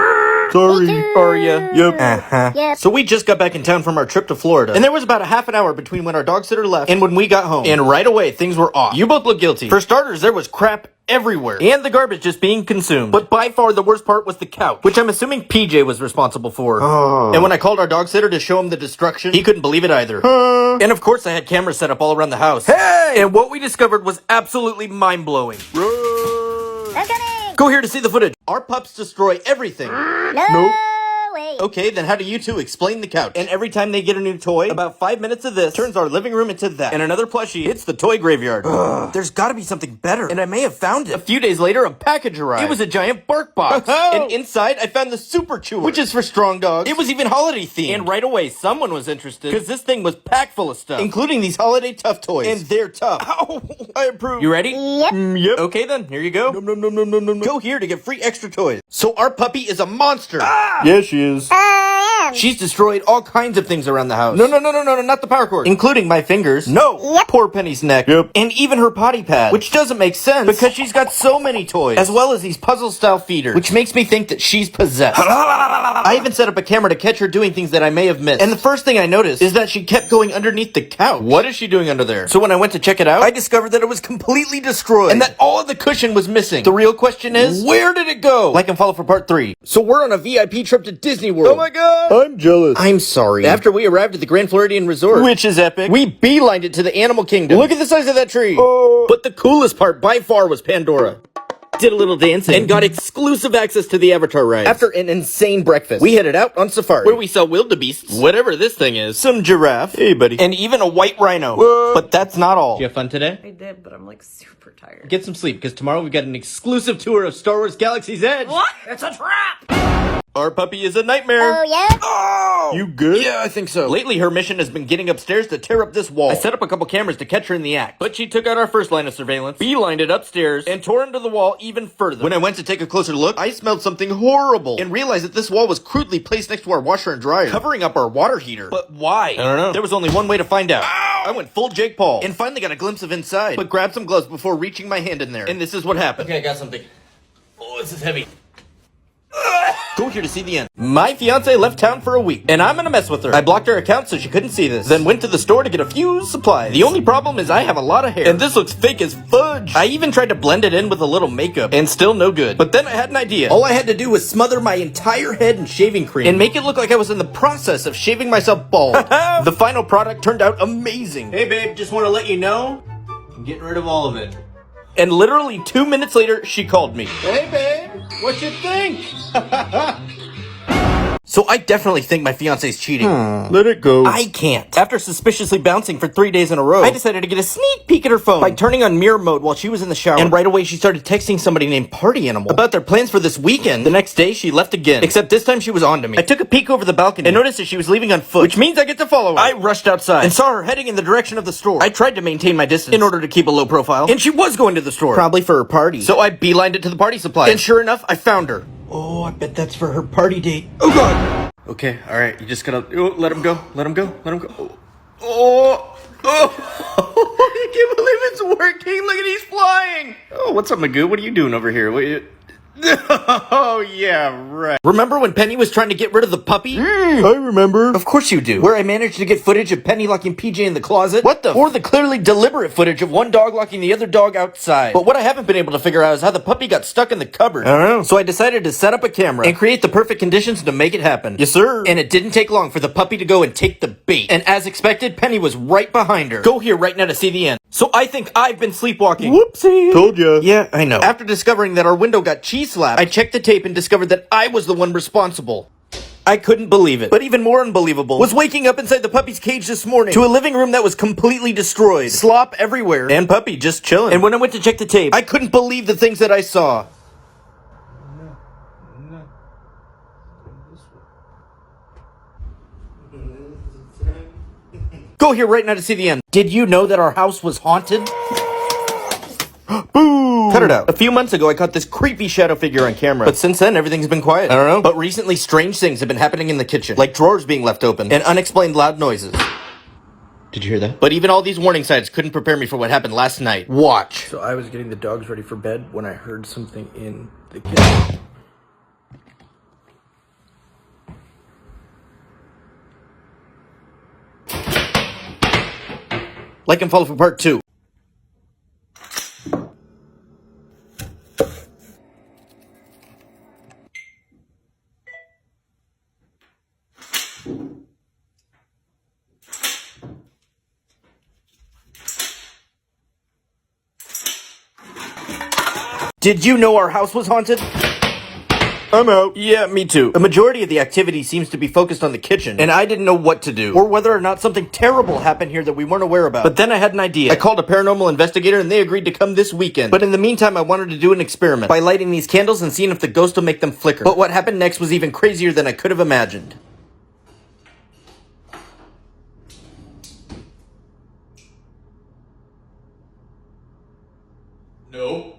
Sorry. Are ya? Yep. Uh-huh. Yep. So we just got back in town from our trip to Florida. And there was about a half an hour between when our dog sitter left and when we got home. And right away, things were off. You both look guilty. For starters, there was crap everywhere. And the garbage just being consumed. But by far the worst part was the couch, which I'm assuming PJ was responsible for. And when I called our dog sitter to show him the destruction, he couldn't believe it either. And of course I had cameras set up all around the house. Hey! And what we discovered was absolutely mind-blowing. I'm coming. Go here to see the footage. Our pups destroy everything. No way. Okay, then how do you two explain the couch? And every time they get a new toy, about 5 minutes of this turns our living room into that. And another plushie hits the toy graveyard. There's gotta be something better. And I may have found it. A few days later, a package arrived. It was a giant bark box. And inside, I found the Super Chewer, which is for strong dogs. It was even holiday themed. And right away, someone was interested, because this thing was packed full of stuff, including these holiday tough toys. And they're tough. Ow! I approve. You ready? Yep. Yep. Okay then, here you go. Go here to get free extra toys. So our puppy is a monster. Yeah, she is. She's destroyed all kinds of things around the house. No, not the power cord. Including my fingers. No. Yep. Poor Penny's neck. Yep. And even her potty pad. Which doesn't make sense because she's got so many toys. As well as these puzzle-style feeders. Which makes me think that she's possessed. I even set up a camera to catch her doing things that I may have missed. And the first thing I noticed is that she kept going underneath the couch. What is she doing under there? So when I went to check it out, I discovered that it was completely destroyed. And that all of the cushion was missing. The real question is, where did it go? Like and follow for part 3. So we're on a VIP trip to Disney World. Oh my god! I'm jealous. I'm sorry. After we arrived at the Grand Floridian Resort, which is epic, we beelined it to the Animal Kingdom. Look at the size of that tree. But the coolest part by far was Pandora. Did a little dancing and got exclusive access to the Avatar ride. After an insane breakfast, we headed out on safari, where we saw wildebeests, whatever this thing is, some giraffe, hey buddy, and even a white rhino. But that's not all. Did you have fun today? I did, but I'm like super tired. Get some sleep, because tomorrow we've got an exclusive tour of Star Wars Galaxy's Edge. What? It's a trap! Our puppy is a nightmare. Oh, yeah? Oh! Ow! You good? Yeah, I think so. Lately, her mission has been getting upstairs to tear up this wall. I set up a couple cameras to catch her in the act, but she took out our first line of surveillance, beelined it upstairs, and tore into the wall even further. When I went to take a closer look, I smelled something horrible and realized that this wall was crudely placed next to our washer and dryer, covering up our water heater. But why? I don't know. There was only one way to find out. Ow! I went full Jake Paul and finally got a glimpse of inside, but grabbed some gloves before reaching my hand in there. And this is what happened. Okay, I got something. Oh, this is heavy. Go here to see the end. My fiance left town for a week, and I'm gonna mess with her. I blocked her account so she couldn't see this, then went to the store to get a few supplies. The only problem is I have a lot of hair, and this looks fake as fudge. I even tried to blend it in with a little makeup, and still no good. But then I had an idea. All I had to do was smother my entire head in shaving cream, and make it look like I was in the process of shaving myself bald. The final product turned out amazing. Hey babe, just want to let you know, I'm getting rid of all of it. And literally 2 minutes later, she called me. Hey babe, what you think? So I definitely think my fiance's cheating. Let it go. I can't. After suspiciously bouncing for 3 days in a row, I decided to get a sneak peek at her phone by turning on mirror mode while she was in the shower. And right away, she started texting somebody named Party Animal about their plans for this weekend. The next day, she left again. Except this time, she was on to me. I took a peek over the balcony and noticed that she was leaving on foot, which means I get to follow her. I rushed outside and saw her heading in the direction of the store. I tried to maintain my distance in order to keep a low profile, and she was going to the store, probably for her party. So I beelined it to the party supply, and sure enough, I found her. Oh, I bet that's for her party date. Oh god! Okay, alright, you just gotta let him go. Let him go. Let him go. Oh! I can't believe it's working. Look at he's flying. Oh, what's up, Magoo? What are you doing over here? Oh, yeah, right. Remember when Penny was trying to get rid of the puppy? I remember. Of course you do. Where I managed to get footage of Penny locking PJ in the closet. What the? Or the clearly deliberate footage of one dog locking the other dog outside. But what I haven't been able to figure out is how the puppy got stuck in the cupboard. I don't know. So I decided to set up a camera and create the perfect conditions to make it happen. Yes, sir. And it didn't take long for the puppy to go and take the bait. And as expected, Penny was right behind her. Go here right now to see the end. So I think I've been sleepwalking. Whoopsie. Told ya. Yeah, I know. After discovering that our window got cheese slapped, I checked the tape and discovered that I was the one responsible. I couldn't believe it. But even more unbelievable was waking up inside the puppy's cage this morning to a living room that was completely destroyed. Slop everywhere. And puppy just chilling. And when I went to check the tape, I couldn't believe the things that I saw. Go here right now to see the end. Did you know that our house was haunted? Boo! Cut it out. A few months ago, I caught this creepy shadow figure on camera. But since then, everything's been quiet. I don't know. But recently, strange things have been happening in the kitchen. Like drawers being left open. And unexplained loud noises. Did you hear that? But even all these warning signs couldn't prepare me for what happened last night. Watch. So I was getting the dogs ready for bed when I heard something in the kitchen. Like and follow for part 2. Did you know our house was haunted? I'm out. Yeah, me too. A majority of the activity seems to be focused on the kitchen, and I didn't know what to do, or whether or not something terrible happened here that we weren't aware about. But then I had an idea. I called a paranormal investigator, and they agreed to come this weekend. But in the meantime, I wanted to do an experiment by lighting these candles and seeing if the ghost will make them flicker. But what happened next was even crazier than I could have imagined. No.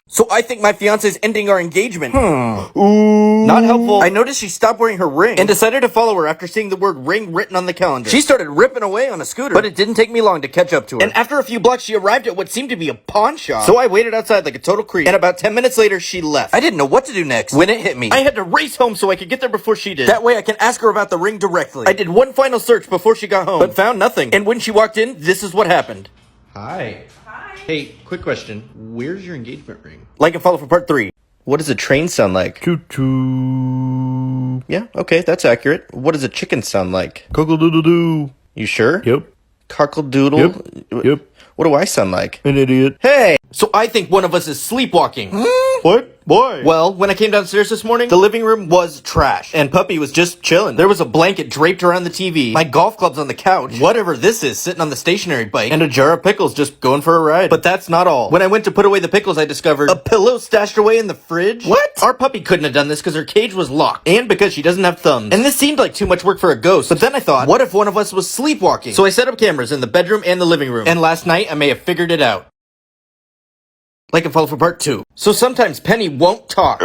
So I think my fiance's ending our engagement. Ooh. Not helpful. I noticed she stopped wearing her ring and decided to follow her after seeing the word ring written on the calendar. She started ripping away on a scooter, but it didn't take me long to catch up to her. And after a few blocks, she arrived at what seemed to be a pawn shop. So I waited outside like a total creep, and about 10 minutes later, she left. I didn't know what to do next when it hit me. I had to race home so I could get there before she did. That way I can ask her about the ring directly. I did one final search before she got home, but found nothing. And when she walked in, this is what happened. Hi. Hey, quick question. Where's your engagement ring? Like and follow for part 3. What does a train sound like? Choo-choo. Yeah, okay, that's accurate. What does a chicken sound like? Cockle-doodle-doo. You sure? Yep. Cockle-doodle? Yep. What do I sound like? An idiot. Hey! So I think one of us is sleepwalking. What? Why? Well, when I came downstairs this morning, the living room was trash, and Puppy was just chilling. There was a blanket draped around the TV, my golf clubs on the couch, whatever this is sitting on the stationary bike, and a jar of pickles just going for a ride. But that's not all. When I went to put away the pickles, I discovered a pillow stashed away in the fridge. What? Our puppy couldn't have done this because her cage was locked, and because she doesn't have thumbs. And this seemed like too much work for a ghost. But then I thought, what if one of us was sleepwalking? So I set up cameras in the bedroom and the living room. And last night, I may have figured it out. Like in Fall for Part 2. So sometimes Penny won't talk.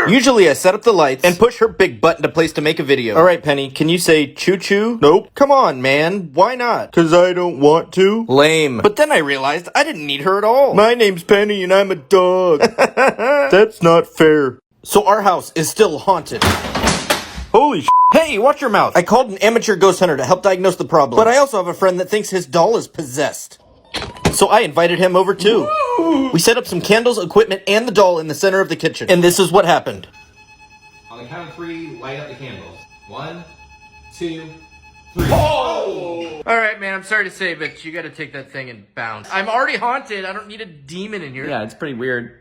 Usually I set up the lights and push her big butt into place to make a video. Alright, Penny, can you say choo-choo? Nope. Come on, man. Why not? 'Cause I don't want to. Lame. But then I realized I didn't need her at all. My name's Penny and I'm a dog. That's not fair. So our house is still haunted. Holy sh**. Hey, watch your mouth. I called an amateur ghost hunter to help diagnose the problem. But I also have a friend that thinks his doll is possessed. So I invited him over too. We set up some candles, equipment, and the doll in the center of the kitchen. And this is what happened. On the count of 3, light up the candles. 1, 2, 3. Oh! Alright, man, I'm sorry to say, but you gotta take that thing and bounce. I'm already haunted. I don't need a demon in here. Yeah, it's pretty weird.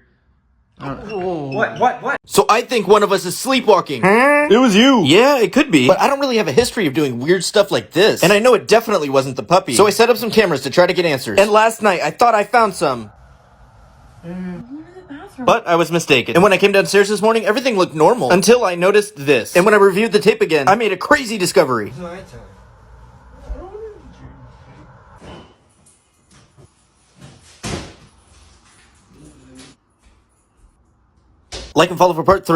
What? So I think one of us is sleepwalking. It was you. Yeah, it could be. But I don't really have a history of doing weird stuff like this. And I know it definitely wasn't the puppy. So I set up some cameras to try to get answers. And last night, I thought I found some. But I was mistaken. And when I came downstairs this morning, everything looked normal. Until I noticed this. And when I reviewed the tape again, I made a crazy discovery. Like and follow for part 3.